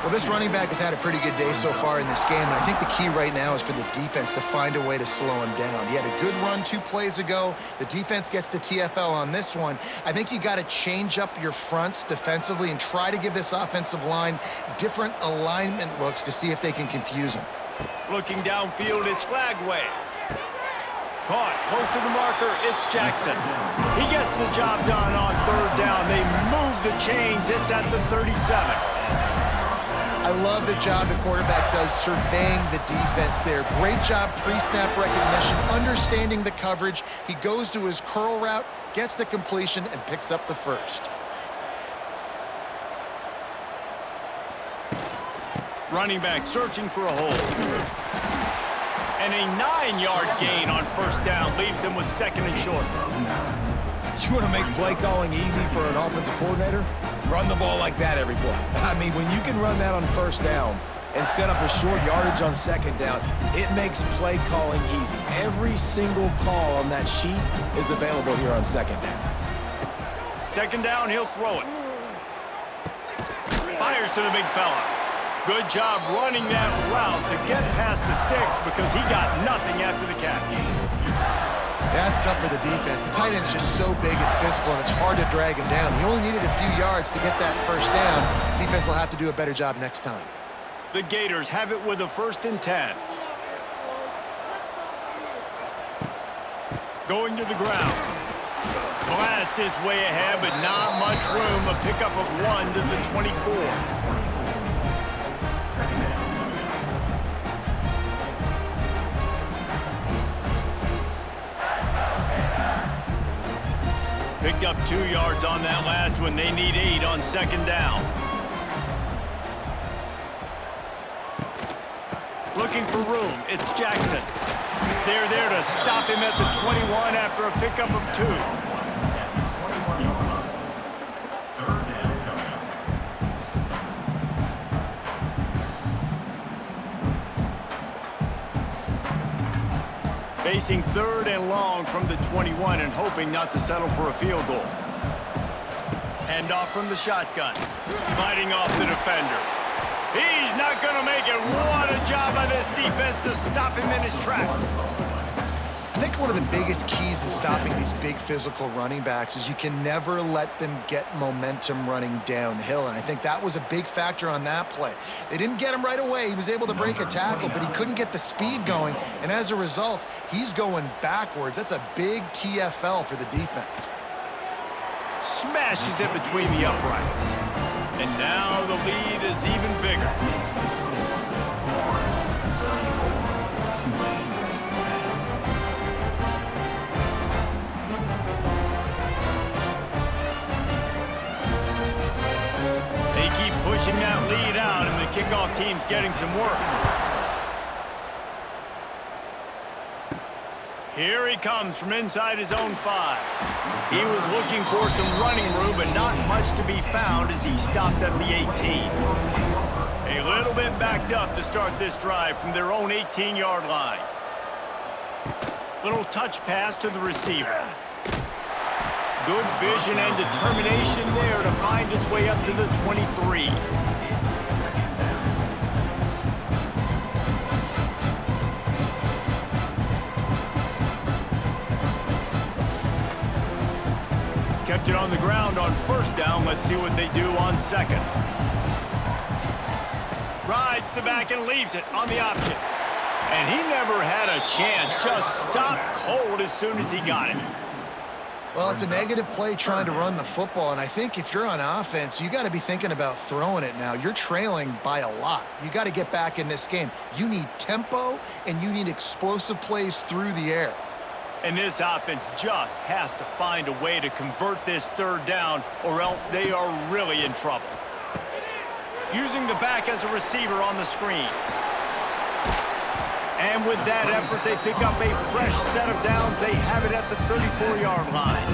Well, this running back has had a pretty good day so far in this game, and I think the key right now is for the defense to find a way to slow him down. He had a good run 2 plays ago. The defense gets the TFL on this one. I think you got to change up your fronts defensively and try to give this offensive line different alignment looks to see if they can confuse him. Looking downfield, it's Flagway. Caught close to the marker, it's Jackson. He gets the job done on third down. They move the chains. It's at the 37. I love the job the quarterback does surveying the defense there. Great job pre-snap recognition, understanding the coverage. He goes to his curl route, gets the completion, and picks up the first. Running back searching for a hole. And a 9-yard gain on first down leaves him with second and short. You want to make play calling easy for an offensive coordinator? Run the ball like that every play. I mean, when you can run that on first down and set up a short yardage on second down, it makes play calling easy. Every single call on that sheet is available here on second down. Second down, he'll throw it. Fires to the big fella. Good job running that route to get past the sticks because he got nothing after the catch. That's tough for the defense. The tight end's just so big and physical, and it's hard to drag him down. He only needed a few yards to get that first down. Defense will have to do a better job next time. The Gators have it with a 1st and 10. Going to the ground. Blast his way ahead, but not much room. A pickup of 1 to the 24. Picked up 2 yards on that last one. They need 8 on second down. Looking for room. It's Jackson. They're there to stop him at the 21 after a pickup of 2. Facing 3rd and long from the 21 and hoping not to settle for a field goal. Hand off from the shotgun. Fighting off the defender. He's not going to make it. What a job by this defense to stop him in his tracks. think one of the biggest keys in stopping these big physical running backs is you can never let them get momentum running downhill, and I think that was a big factor on that play. They didn't get him right away. He was able to break a tackle, but he couldn't get the speed going, and as a result, he's going backwards. That's a big TFL for the defense. Smashes it between the uprights. And now the lead is even bigger. Pushing that lead out, and the kickoff team's getting some work. Here he comes from inside his own 5. He was looking for some running room, but not much to be found as he stopped at the 18. A little bit backed up to start this drive from their own 18-yard line. Little touch pass to the receiver. Good vision and determination there to find his way up to the 23. Kept it on the ground on first down. Let's see what they do on second. Rides the back and leaves it on the option. And he never had a chance. Just stopped cold as soon as he got it. Well, it's a negative play trying to run the football, and I think if you're on offense, you got to be thinking about throwing it now. You're trailing by a lot. You got to get back in this game. You need tempo, and you need explosive plays through the air. And this offense just has to find a way to convert this third down, or else they are really in trouble. Using the back as a receiver on the screen. And with that effort, they pick up a fresh set of downs. They have it at the 34-yard line.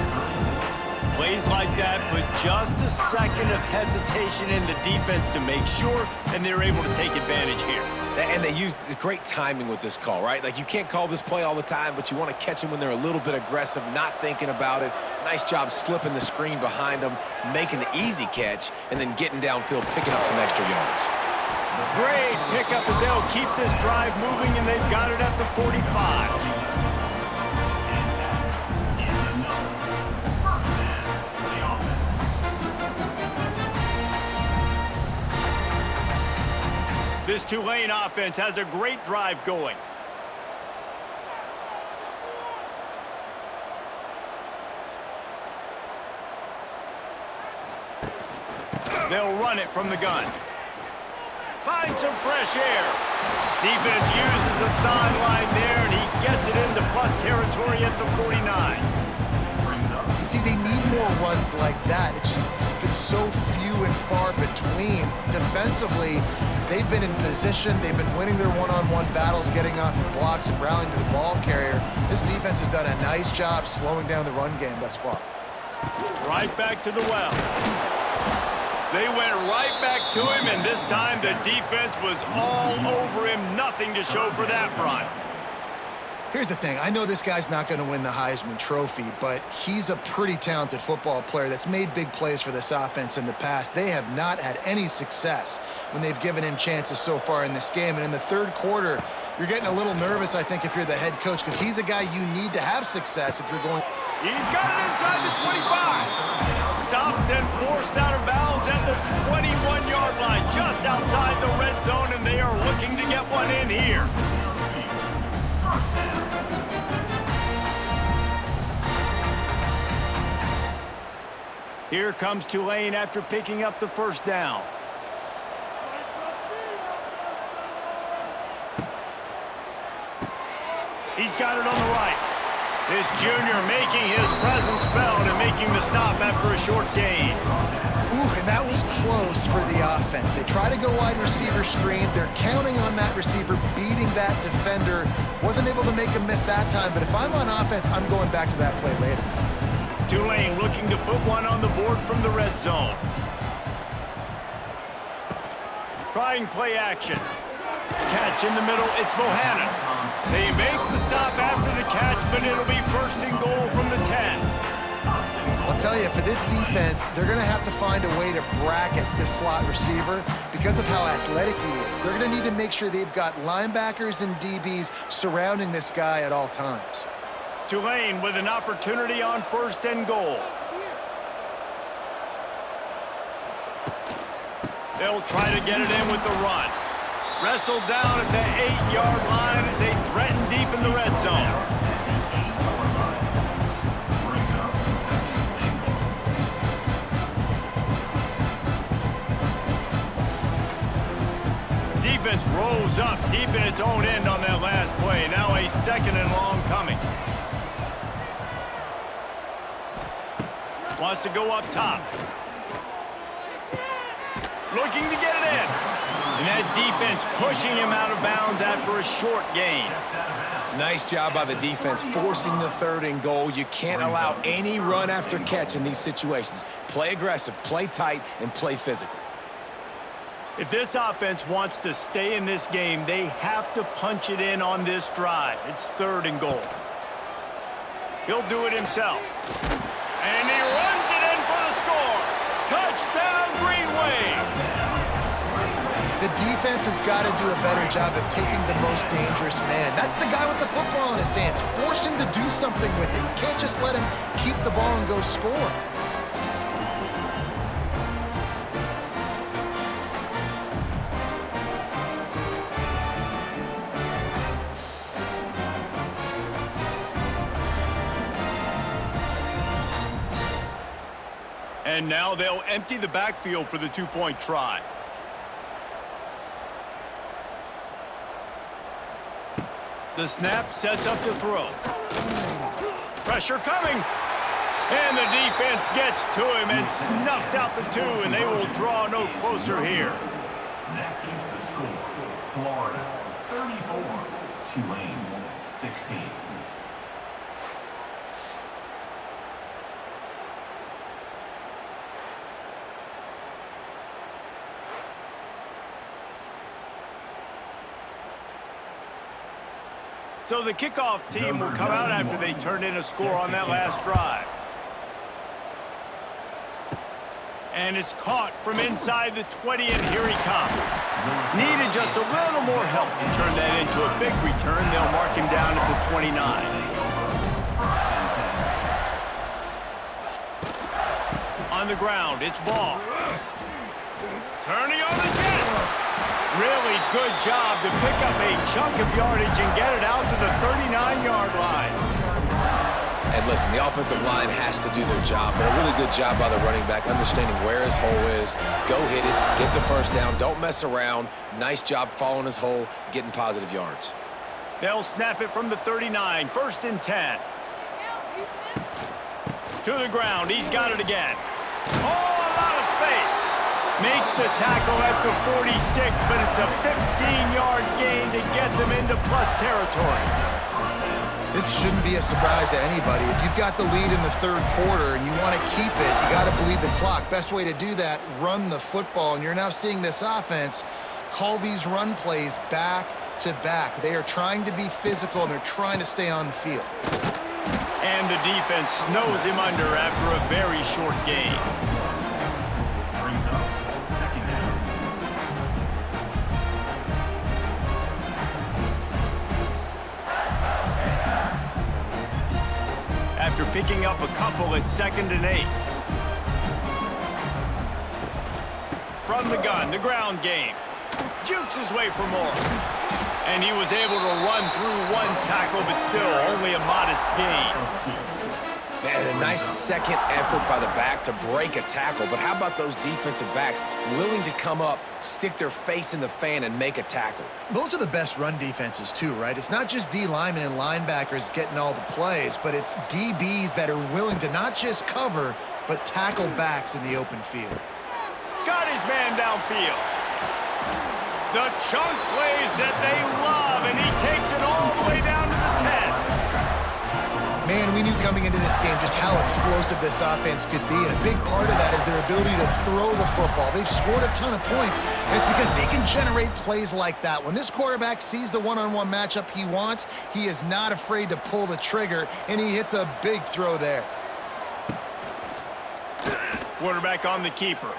Plays like that put just a second of hesitation in the defense to make sure, and they're able to take advantage here. And they use great timing with this call, right? Like, you can't call this play all the time, but you want to catch them when they're a little bit aggressive, not thinking about it. Nice job slipping the screen behind them, making the easy catch, and then getting downfield, picking up some extra yards. Great pickup as they'll keep this drive moving, and they've got it at the 45. This Tulane offense has a great drive going. They'll run it from the gun. Find some fresh air. Defense uses a sideline there, and he gets it into plus territory at the 49. See, they need more runs like that. It's been so few and far between. Defensively, they've been in position. They've been winning their one-on-one battles, getting off of blocks and rallying to the ball carrier. This defense has done a nice job slowing down the run game thus far. Right back to the well. They went right back to him, and this time the defense was all over him. Nothing to show for that run. Here's the thing. I know this guy's not going to win the Heisman Trophy, but he's a pretty talented football player that's made big plays for this offense in the past. They have not had any success when they've given him chances so far in this game. And in the third quarter, you're getting a little nervous, I think, if you're the head coach, because he's a guy you need to have success if you're going. He's got it inside the 25. Stopped and forced out of bounds at the 21-yard line, just outside the red zone, and they are looking to get one in here. Here comes Tulane after picking up the first down. He's got it on the right. This junior making his presence felt and making the stop after a short gain. Ooh, and that was close for the offense. They try to go wide receiver screen. They're counting on that receiver beating that defender. Wasn't able to make him miss that time, but if I'm on offense, I'm going back to that play later. Tulane looking to put one on the board from the red zone. Trying play action. Catch in the middle, it's Bohannon. They make the stop after the catch, but it'll be first and goal from the 10. I'll tell you, for this defense, they're going to have to find a way to bracket this slot receiver because of how athletic he is. They're going to need to make sure they've got linebackers and DBs surrounding this guy at all times. Tulane with an opportunity on 1st and goal. They'll try to get it in with the run. Wrestled down at the 8-yard line as they threaten deep in the red zone. Defense rolls up deep in its own end on that last play. Now a 2nd and long coming. Wants to go up top. Looking to get it in. And that defense pushing him out of bounds after a short gain. Nice job by the defense forcing the 3rd and goal. You can't allow any run after catch in these situations. Play aggressive, play tight, and play physical. If this offense wants to stay in this game, they have to punch it in on this drive. It's 3rd and goal. He'll do it himself. And he runs it in for the score. Touchdown, Green Wave. The defense has got to do a better job of taking the most dangerous man. That's the guy with the football in his hands. Force him to do something with it. You can't just let him keep the ball and go score. And now they'll empty the backfield for the 2-point try. The snap sets up the throw. Pressure coming. And the defense gets to him and snuffs out the 2, and they will draw no closer here. That keeps the score. Florida 34, Tulane 16. So the kickoff team will come out after they turned in a score on that last drive. And it's caught from inside the 20, and here he comes. Needed just a little more help to turn that into a big return. They'll mark him down at the 29. On the ground, it's ball. Turning on the Jets. Really good job to pick up a chunk of yardage and get it out to the 39-yard line. And listen, the offensive line has to do their job, but a really good job by the running back, understanding where his hole is. Go hit it, get the 1st down, don't mess around. Nice job following his hole, getting positive yards. They'll snap it from the 39, 1st and 10. To the ground, he's got it again. Oh, a lot of space. Makes the tackle at the 46, but it's a 15-yard gain to get them into plus territory. This shouldn't be a surprise to anybody. If you've got the lead in the 3rd quarter and you want to keep it, you got to bleed the clock. Best way to do that, run the football. And you're now seeing this offense call these run plays back to back. They are trying to be physical, and they're trying to stay on the field. And the defense snows him under after a very short game. After picking up a couple at 2nd and 8. From the gun, the ground game. Jukes his way for more. And he was able to run through 1 tackle, but still only a modest gain. Man, a nice second effort by the back to break a tackle, but how about those defensive backs willing to come up, stick their face in the fan, and make a tackle? Those are the best run defenses too, right? It's not just D linemen and linebackers getting all the plays, but it's DBs that are willing to not just cover, but tackle backs in the open field. Got his man downfield. The chunk plays that they love, and he takes it all the way down to the 10. Man, we knew coming into this game just how explosive this offense could be, and a big part of that is their ability to throw the football. They've scored a ton of points, and it's because they can generate plays like that. When this quarterback sees the one-on-one matchup he wants, he is not afraid to pull the trigger, and he hits a big throw there. Quarterback on the keeper.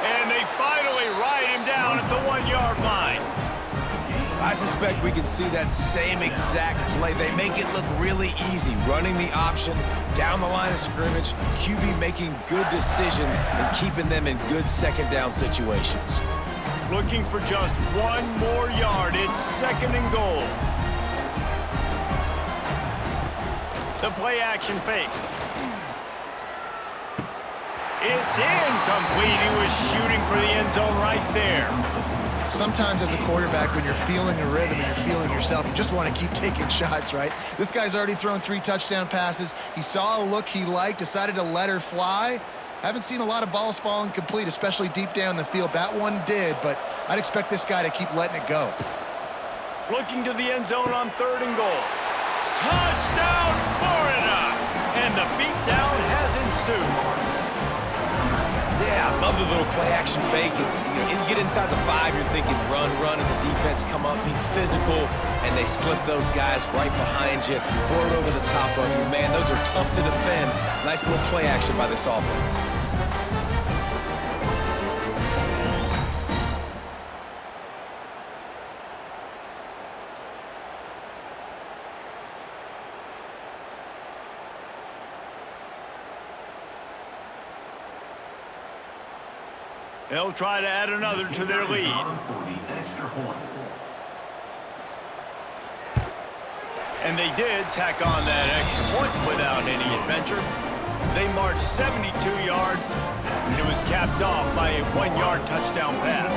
And they finally ride him down at the 1-yard line. I suspect we can see that same exact play. They make it look really easy, running the option down the line of scrimmage, QB making good decisions and keeping them in good second down situations. Looking for just one more yard. It's 2nd and goal. The play action fake. It's incomplete. He was shooting for the end zone right there. Sometimes as a quarterback, when you're feeling a rhythm and you're feeling yourself, you just want to keep taking shots, right? This guy's already thrown 3 touchdown passes. He saw a look he liked, decided to let her fly. Haven't seen a lot of balls falling complete, especially deep down the field. That one did, but I'd expect this guy to keep letting it go. Looking to the end zone on 3rd and goal. Touchdown, Florida! And the beatdown has ensued. Yeah, I love the little play-action fake. It's, you get inside the 5, you're thinking run as a defense, come up, be physical, and they slip those guys right behind you, throw it over the top of you. Man, those are tough to defend. Nice little play action by this offense. They'll try to add another to their lead. And they did tack on that extra point without any adventure. They marched 72 yards. It was capped off by a 1-yard touchdown pass.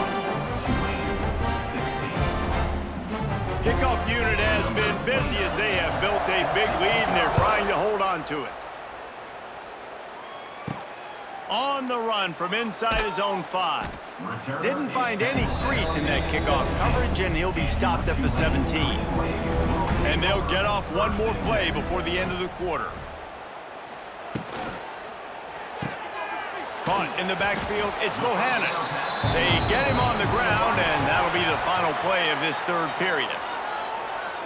Kickoff unit has been busy as they have built a big lead and they're trying to hold on to it. On the run from inside his own 5. Didn't find any crease in that kickoff coverage, and he'll be stopped at the 17. And they'll get off one more play before the end of the quarter. Caught in the backfield, it's Bohannon. They get him on the ground, and that'll be the final play of this 3rd period.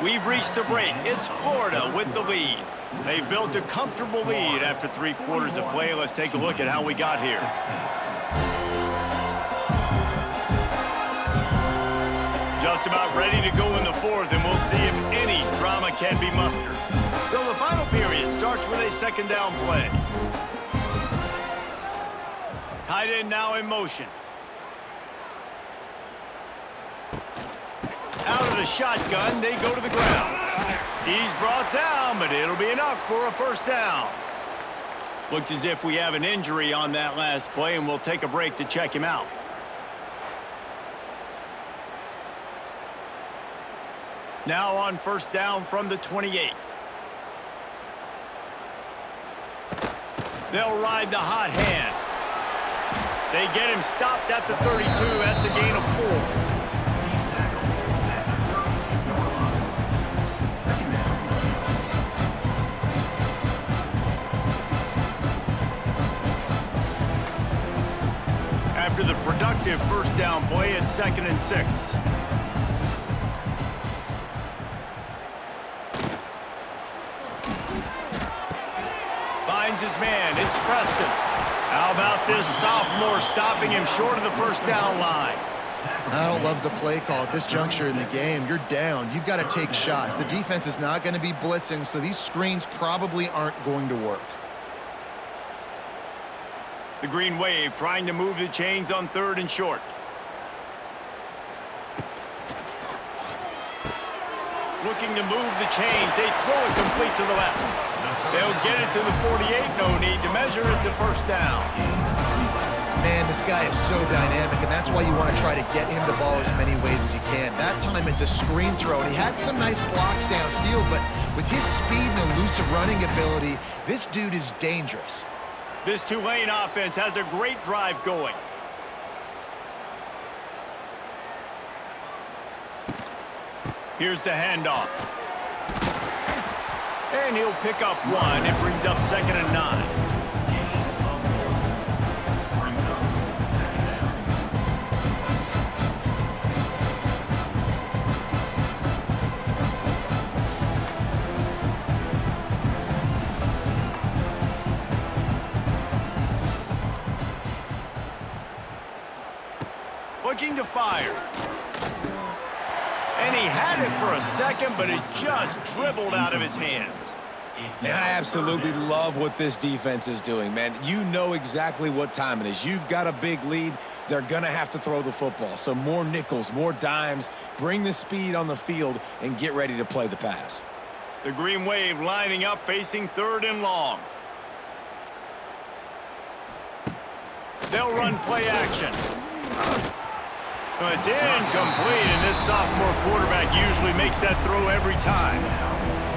We've reached the break. It's Florida with the lead. They've built a comfortable lead after 3 quarters of play. Let's take a look at how we got here. Just about ready to go in the 4th, and we'll see if any drama can be mustered. So the final period starts with a 2nd down play. Tight end now in motion. Out of the shotgun, they go to the ground. He's brought down, but it'll be enough for a 1st down. Looks as if we have an injury on that last play, and we'll take a break to check him out. Now on 1st down from the 28. They'll ride the hot hand. They get him stopped at the 32. That's a gain of 4. After the productive 1st down play, it's 2nd and 6. Finds his man. It's Preston. How about this sophomore stopping him short of the 1st down line? I don't love the play call at this juncture in the game. You're down. You've got to take shots. The defense is not going to be blitzing, so these screens probably aren't going to work. The Green Wave trying to move the chains on 3rd and short. Looking to move the chains. They throw it complete to the left. They'll get it to the 48. No need to measure. It's a 1st down. Man, this guy is so dynamic, and that's why you want to try to get him the ball as many ways as you can. That time it's a screen throw, and he had some nice blocks downfield, but with his speed and elusive running ability, this dude is dangerous. This Tulane offense has a great drive going. Here's the handoff. And he'll pick up 1. It brings up 2nd and 9. Looking to fire. And he had it for a second, but it just dribbled out of his hands. And I absolutely love what this defense is doing, man. You know exactly what time it is. You've got a big lead. They're going to have to throw the football. So more nickels, more dimes. Bring the speed on the field and get ready to play the pass. The Green Wave lining up, facing 3rd and long. They'll run play action. It's incomplete, and this sophomore quarterback usually makes that throw every time.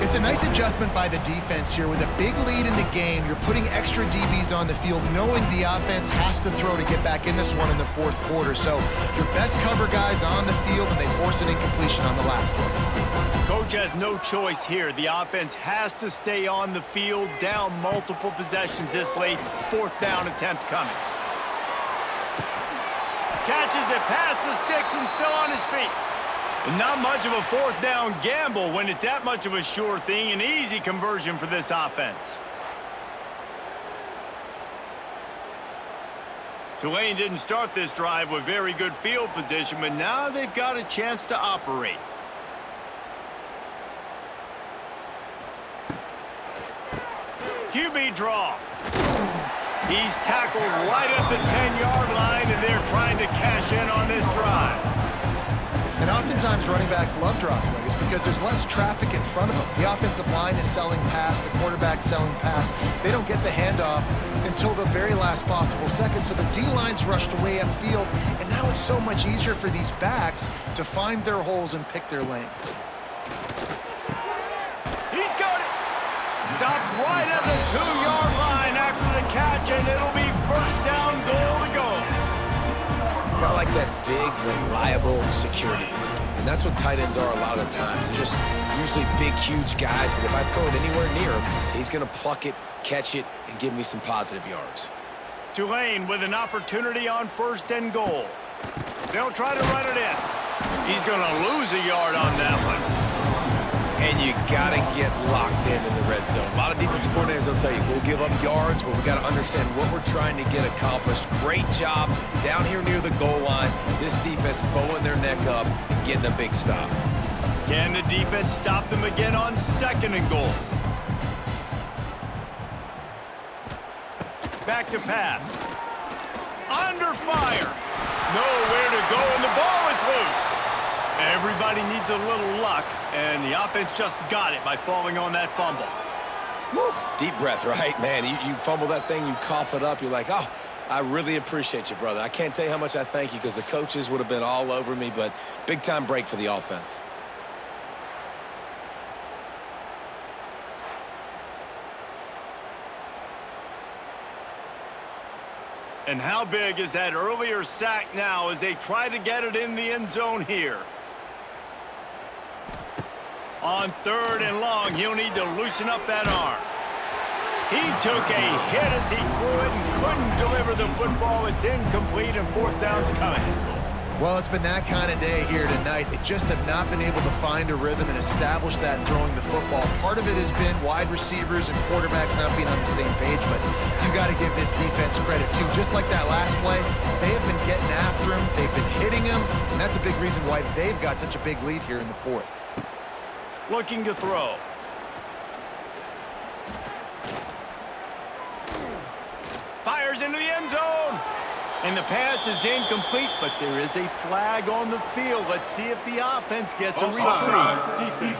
It's a nice adjustment by the defense here. With a big lead in the game, you're putting extra DBs on the field, knowing the offense has to throw to get back in this one in the 4th quarter. So your best cover guys on the field, and they force an incompletion on the last one. Coach has no choice here. The offense has to stay on the field, down multiple possessions this late. 4th down attempt coming. Catches it past the sticks and still on his feet. Not much of a 4th down gamble when it's that much of a sure thing. An easy conversion for this offense. Tulane didn't start this drive with very good field position, but now they've got a chance to operate. QB draw. He's tackled right at the 10-yard line, and they're trying to cash in on this drive. And oftentimes running backs love drop plays because there's less traffic in front of them. The offensive line is selling pass, the quarterback's selling pass. They don't get the handoff until the very last possible second, so the D-line's rushed away upfield, and now it's so much easier for these backs to find their holes and pick their lanes. He's got it. Stopped right at the 2-yard line after the catch, and it'll be 1st down, goal to go. Kind of like that big, reliable security blanket. And that's what tight ends are a lot of the times. They're just usually big, huge guys that if I throw it anywhere near him, he's going to pluck it, catch it, and give me some positive yards. Tulane with an opportunity on 1st and goal. They'll try to run it in. He's going to lose a yard on that one. And you got to get locked in the red zone. A lot of defensive coordinators will tell you, we'll give up yards, but we got to understand what we're trying to get accomplished. Great job down here near the goal line. This defense bowing their neck up and getting a big stop. Can the defense stop them again on 2nd and goal? Back to pass. Under fire. Nowhere to go, and the ball is loose. Everybody needs a little luck, and the offense just got it by falling on that fumble. Woo. Deep breath, right? Man, you fumble that thing, you cough it up, you're like, oh, I really appreciate you, brother. I can't tell you how much I thank you because the coaches would have been all over me, but big-time break for the offense. And how big is that earlier sack now as they try to get it in the end zone here? On 3rd and long, he'll need to loosen up that arm. He took a hit as he threw it and couldn't deliver the football. It's incomplete, and 4th down's coming. Well, it's been that kind of day here tonight. They just have not been able to find a rhythm and establish that throwing the football. Part of it has been wide receivers and quarterbacks not being on the same page, but you got to give this defense credit, too. Just like that last play, they have been getting after him. They've been hitting him, and that's a big reason why they've got such a big lead here in the 4th. Looking to throw. Fires into the end zone. And the pass is incomplete, but there is a flag on the field. Let's see if the offense gets a reprieve.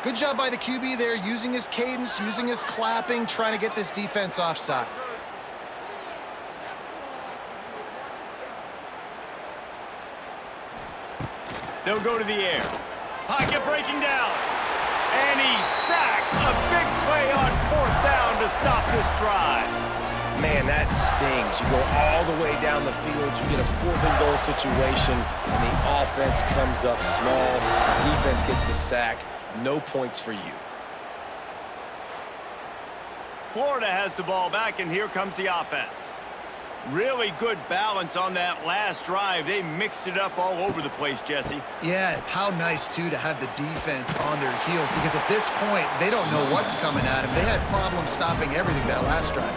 Good job by the QB there, using his cadence, using his clapping, trying to get this defense offside. They'll go to the air. Pocket breaking down. And he's sacked. A big play on 4th down to stop this drive. Man, that stings. You go all the way down the field, you get a 4th and goal situation, and the offense comes up small. The defense gets the sack. No points for you. Florida has the ball back, and here comes the offense. Really good balance on that last drive. They mixed it up all over the place, Jesse. Yeah, how nice, too, to have the defense on their heels, because at this point, they don't know what's coming at them. They had problems stopping everything that last drive.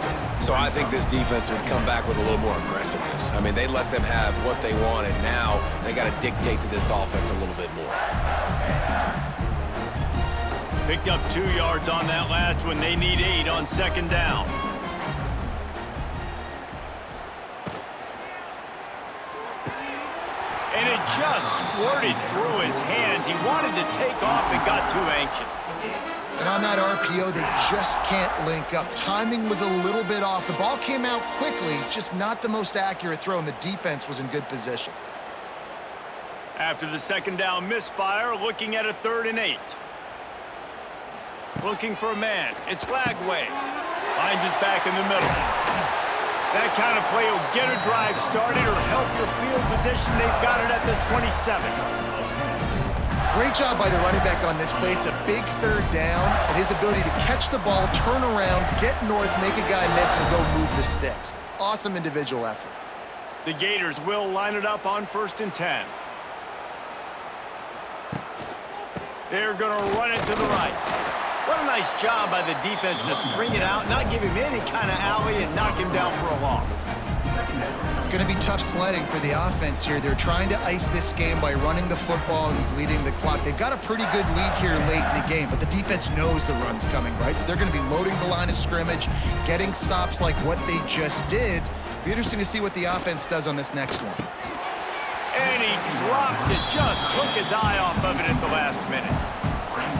So I think this defense would come back with a little more aggressiveness. I mean, they let them have what they want, and now they got to dictate to this offense a little bit more. Picked up 2 yards on that last one. They need 8 on second down. And it just squirted through his hands. He wanted to take off and got too anxious. And on that RPO, they just can't link up. Timing was a little bit off. The ball came out quickly, just not the most accurate throw, and the defense was in good position. After the second down misfire, looking at a 3rd and 8. Looking for a man. It's Lagway. Finds his back in the middle. That kind of play will get a drive started or help your field position. They've got it at the 27. Great job by the running back on this play. It's a big 3rd down, and his ability to catch the ball, turn around, get north, make a guy miss, and go move the sticks. Awesome individual effort. The Gators will line it up on 1st and 10. They're going to run it to the right. What a nice job by the defense to string it out, not give him any kind of alley, and knock him down for a loss. It's going to be tough sledding for the offense here. They're trying to ice this game by running the football and bleeding the clock. They've got a pretty good lead here late in the game, but the defense knows the run's coming, right? So they're going to be loading the line of scrimmage, getting stops like what they just did. Be interesting to see what the offense does on this next one. And he drops it. Just took his eye off of it at the last minute.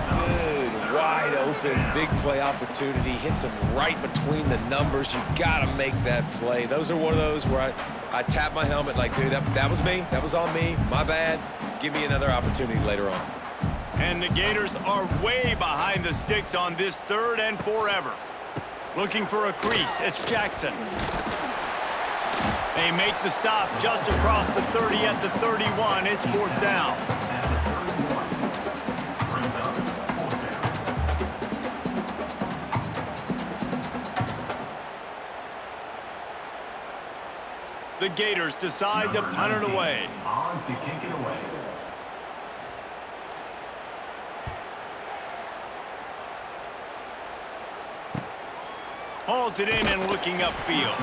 Good, wide open, big play opportunity. Hits him right between the numbers. You got to make that play. Those are one of those where I tap my helmet like, dude, that was me. That was on me. My bad. Give me another opportunity later on. And the Gators are way behind the sticks on this 3rd and forever. Looking for a crease. It's Jackson. They make the stop just across the 30 at the 31. It's 4th down. The Gators decide to punt it away. On to kick it away. Hauls it in and looking upfield.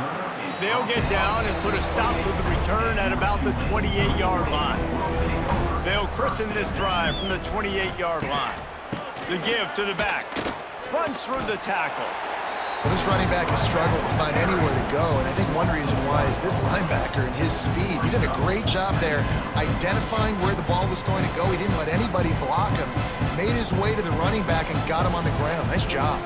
They'll get down and put a stop to the return at about the 28-yard line. They'll christen this drive from the 28-yard line. The give to the back. Runs through the tackle. Well, this running back has struggled to find anywhere to go, and I think one reason why is this linebacker and his speed. He did a great job there identifying where the ball was going to go. He didn't let anybody block him. Made his way to the running back and got him on the ground. Nice job.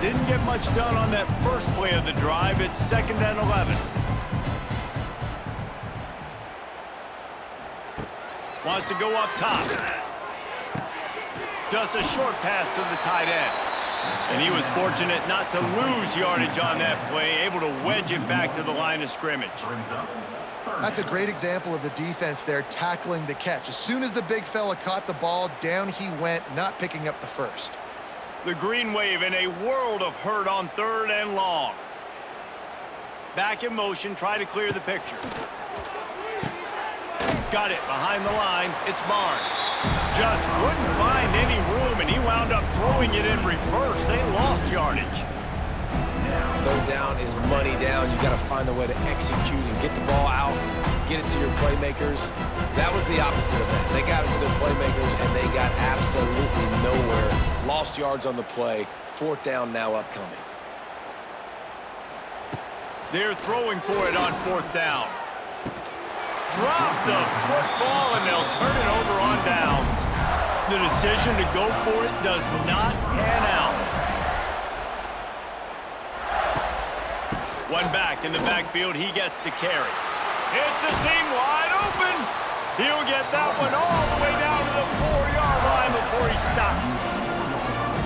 Didn't get much done on that first play of the drive. It's 2nd and 11. Wants to go up top. Just a short pass to the tight end. And he was fortunate not to lose yardage on that play, able to wedge it back to the line of scrimmage. That's a great example of the defense there tackling the catch. As soon as the big fella caught the ball, down he went, not picking up the first. The green wave in a world of hurt on 3rd and long. Back in motion, try to clear the picture. Got it behind the line. It's Barnes. Just couldn't find any room, and he wound up throwing it in reverse. They lost yardage. 3rd down is money down. You got to find a way to execute and get the ball out, get it to your playmakers. That was the opposite of that. They got it to their playmakers, and they got absolutely nowhere. Lost yards on the play. 4th down now upcoming. They're throwing for it on 4th down. Drop the football, and they'll turn it over on downs. The decision to go for it does not pan out. One back in the backfield, he gets to carry. It's a seam wide open. He'll get that one all the way down to the 4-yard line before he stopped.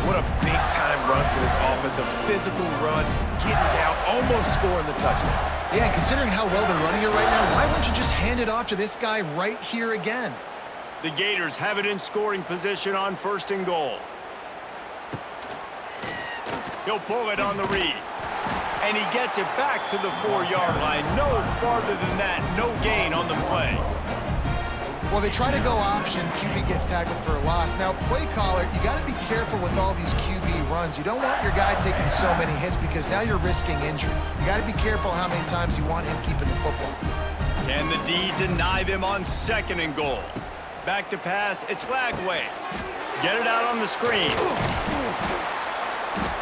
What a big-time run for this offense. A physical run, getting down, almost scoring the touchdown. Yeah, and considering how well they're running it right now, why wouldn't you just hand it off to this guy right here again? The Gators have it in scoring position on 1st and goal. He'll pull it on the read. And he gets it back to the 4-yard line. No farther than that, no gain on the play. Well, they try to go option. QB gets tackled for a loss. Now, play caller, you got to be careful with all these QB runs. You don't want your guy taking so many hits because now you're risking injury. You got to be careful how many times you want him keeping the football. Can the D deny them on 2nd and goal? Back to pass, it's Lagway. Get it out on the screen.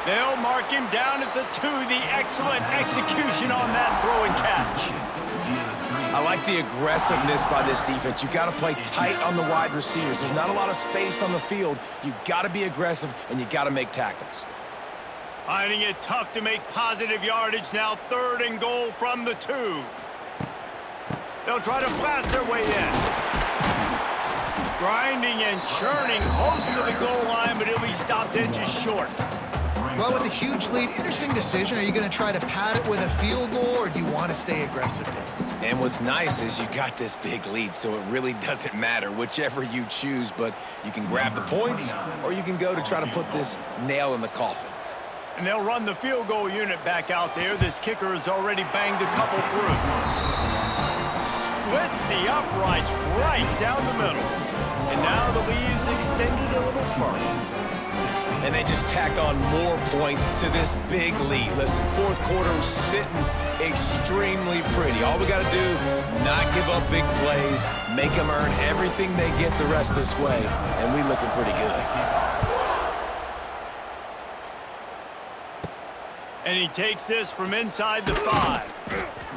They'll mark him down at the 2. The excellent execution on that throw and catch. I like the aggressiveness by this defense. You got to play tight on the wide receivers. There's not a lot of space on the field. You got to be aggressive, and you got to make tackles. Finding it tough to make positive yardage now. 3rd and goal from the 2. They'll try to blast their way in. Grinding and churning close to the goal line, but he'll be stopped inches short. Well, with a huge lead, interesting decision. Are you going to try to pad it with a field goal, or do you want to stay aggressive there? And what's nice is you got this big lead, so it really doesn't matter whichever you choose, but you can grab the points, or you can go to try to put this nail in the coffin. And they'll run the field goal unit back out there. This kicker has already banged a couple through. Splits the uprights right down the middle. And now the lead is extended a little further. And they just tack on more points to this big lead. Listen, 4th quarter was sitting extremely pretty. All we got to do, not give up big plays, make them earn everything they get the rest this way, and we looking pretty good. And he takes this from inside the 5.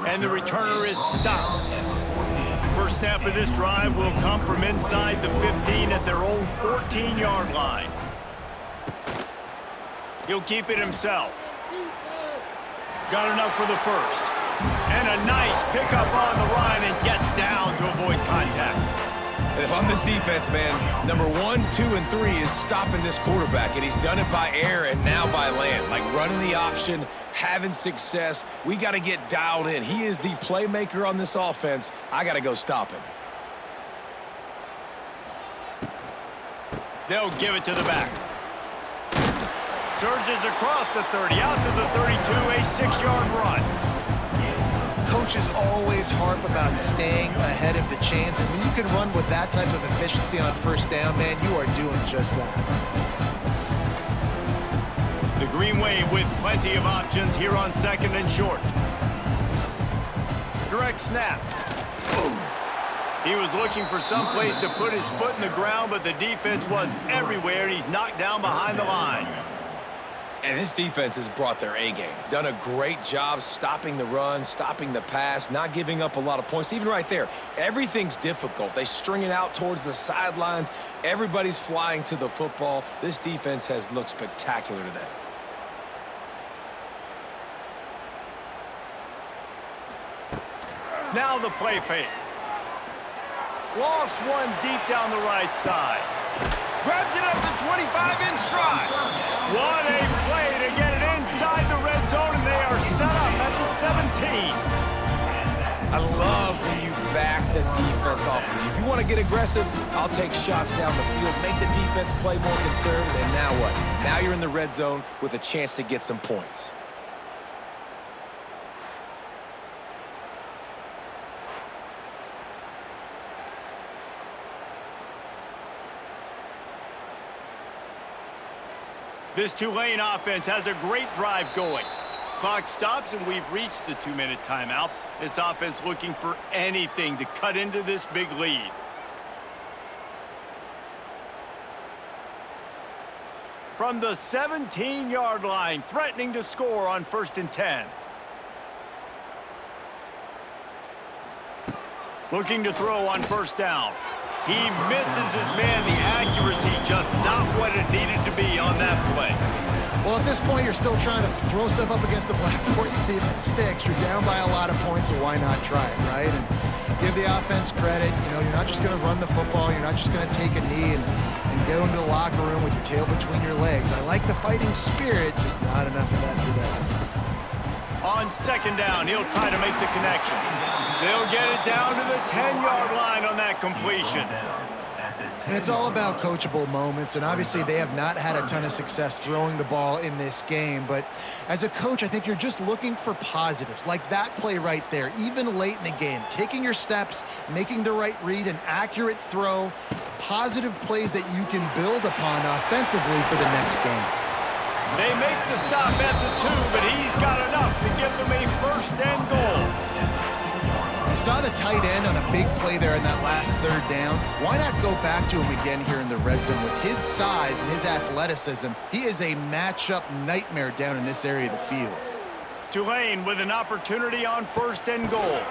And the returner is stopped. First snap of this drive will come from inside the 15 at their own 14-yard line. He'll keep it himself. Got enough for the 1st. And a nice pickup on the line and gets down to avoid contact. And if I'm this defense, man, number 1, 2, and 3 is stopping this quarterback, and he's done it by air and now by land. Like running the option, having success. We got to get dialed in. He is the playmaker on this offense. I got to go stop him. They'll give it to the back. Surges across the 30, out to the 32, a 6-yard run. Coaches always harp about staying ahead of the chains, and when you can run with that type of efficiency on 1st down, man, you are doing just that. The Green Wave with plenty of options here on 2nd and short. Direct snap. He was looking for some place to put his foot in the ground, but the defense was everywhere, and he's knocked down behind the line. And this defense has brought their A-game. Done a great job stopping the run, stopping the pass, not giving up a lot of points. Even right there, everything's difficult. They string it out towards the sidelines. Everybody's flying to the football. This defense has looked spectacular today. Now the play fake. Lofts one deep down the right side. Grabs it up the 25 in stride. What a play to get it inside the red zone, and they are set up at the 17. I love when you back the defense off of you. If you want to get aggressive, I'll take shots down the field, make the defense play more conservative, and now what? Now you're in the red zone with a chance to get some points. This Tulane offense has a great drive going. Clock stops, and we've reached the 2-minute timeout. This offense looking for anything to cut into this big lead. From the 17-yard line, threatening to score on 1st and 10. Looking to throw on 1st down. He misses his man. The accuracy just not what it needed to be on that play. Well, at this point, you're still trying to throw stuff up against the blackboard and see if it sticks. You're down by a lot of points, so why not try it, right? And give the offense credit. You know, you're not just going to run the football. You're not just going to take a knee and go into the locker room with your tail between your legs. I like the fighting spirit, just not enough of that today. On 2nd down, he'll try to make the connection. They'll get it down to the 10-yard line on that completion. And it's all about coachable moments, and obviously they have not had a ton of success throwing the ball in this game, but as a coach, I think you're just looking for positives, like that play right there, even late in the game, taking your steps, making the right read, an accurate throw, positive plays that you can build upon offensively for the next game. They make the stop at the 2, but he's got enough to give them a 1st and goal. You saw the tight end on a big play there in that last 3rd down. Why not go back to him again here in the red zone? With his size and his athleticism, he is a matchup nightmare down in this area of the field. Tulane with an opportunity on 1st and goal.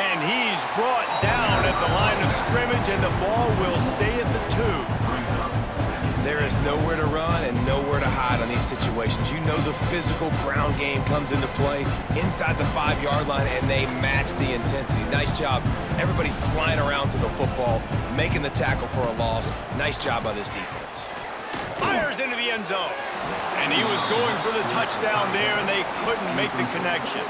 And he's brought down at the line of scrimmage, and the ball will stay at the 2. There is nowhere to run and nowhere to hide on these situations. You know the physical ground game comes into play inside the 5-yard line, and they match the intensity. Nice job. Everybody flying around to the football, making the tackle for a loss. Nice job by this defense. Fires into the end zone. And he was going for the touchdown there, and they couldn't make the connection.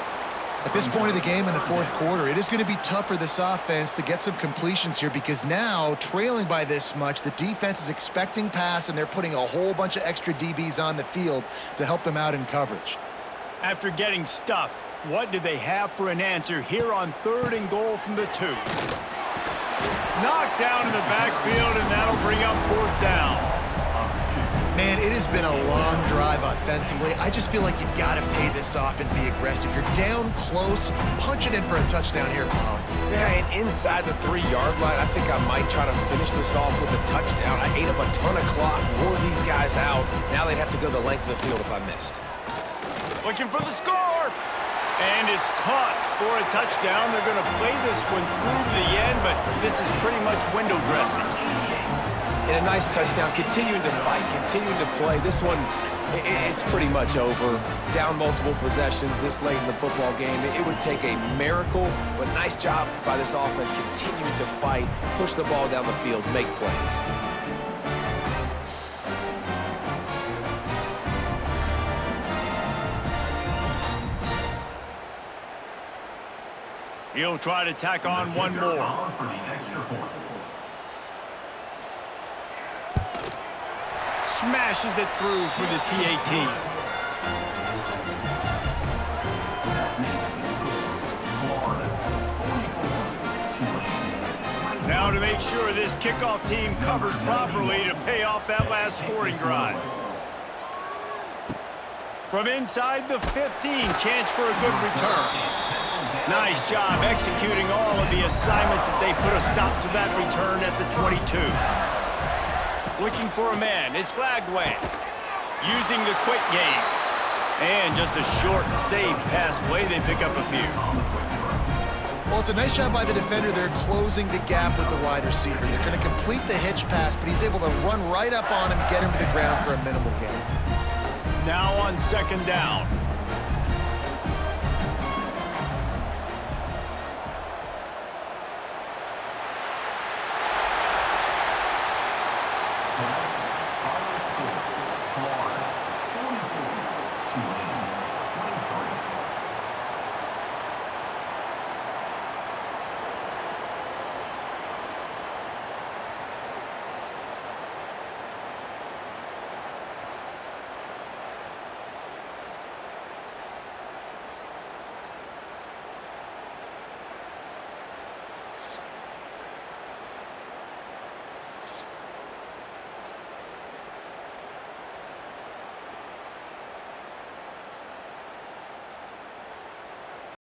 At this point of the game in the 4th quarter, it is going to be tough for this offense to get some completions here because now, trailing by this much, the defense is expecting pass, and they're putting a whole bunch of extra DBs on the field to help them out in coverage. After getting stuffed, what do they have for an answer here on 3rd and goal from the 2? Knocked down in the backfield, and that'll bring up 4th down. Man, it has been a long drive offensively. I just feel like you've got to pay this off and be aggressive. You're down close. Punch it in for a touchdown here, Pollock. Yeah, and inside the 3-yard line, I think I might try to finish this off with a touchdown. I ate up a ton of clock, wore these guys out. Now they'd have to go the length of the field if I missed. Looking for the score. And it's caught for a touchdown. They're going to play this one through to the end, but this is pretty much window dressing. And a nice touchdown, continuing to fight, continuing to play. This one, it's pretty much over. Down multiple possessions this late in the football game. It would take a miracle, but nice job by this offense continuing to fight, push the ball down the field, make plays. He'll try to tack on one more. Smashes it through for the PAT. Now to make sure this kickoff team covers properly to pay off that last scoring drive. From inside the 15, chance for a good return. Nice job executing all of the assignments as they put a stop to that return at the 22. Looking for a man, it's Lagway. Using the quick game. And just a short, safe pass play, they pick up a few. Well, it's a nice job by the defender. They're closing the gap with the wide receiver. They're going to complete the hitch pass, but he's able to run right up on him, get him to the ground for a minimal gain. Now on 2nd down.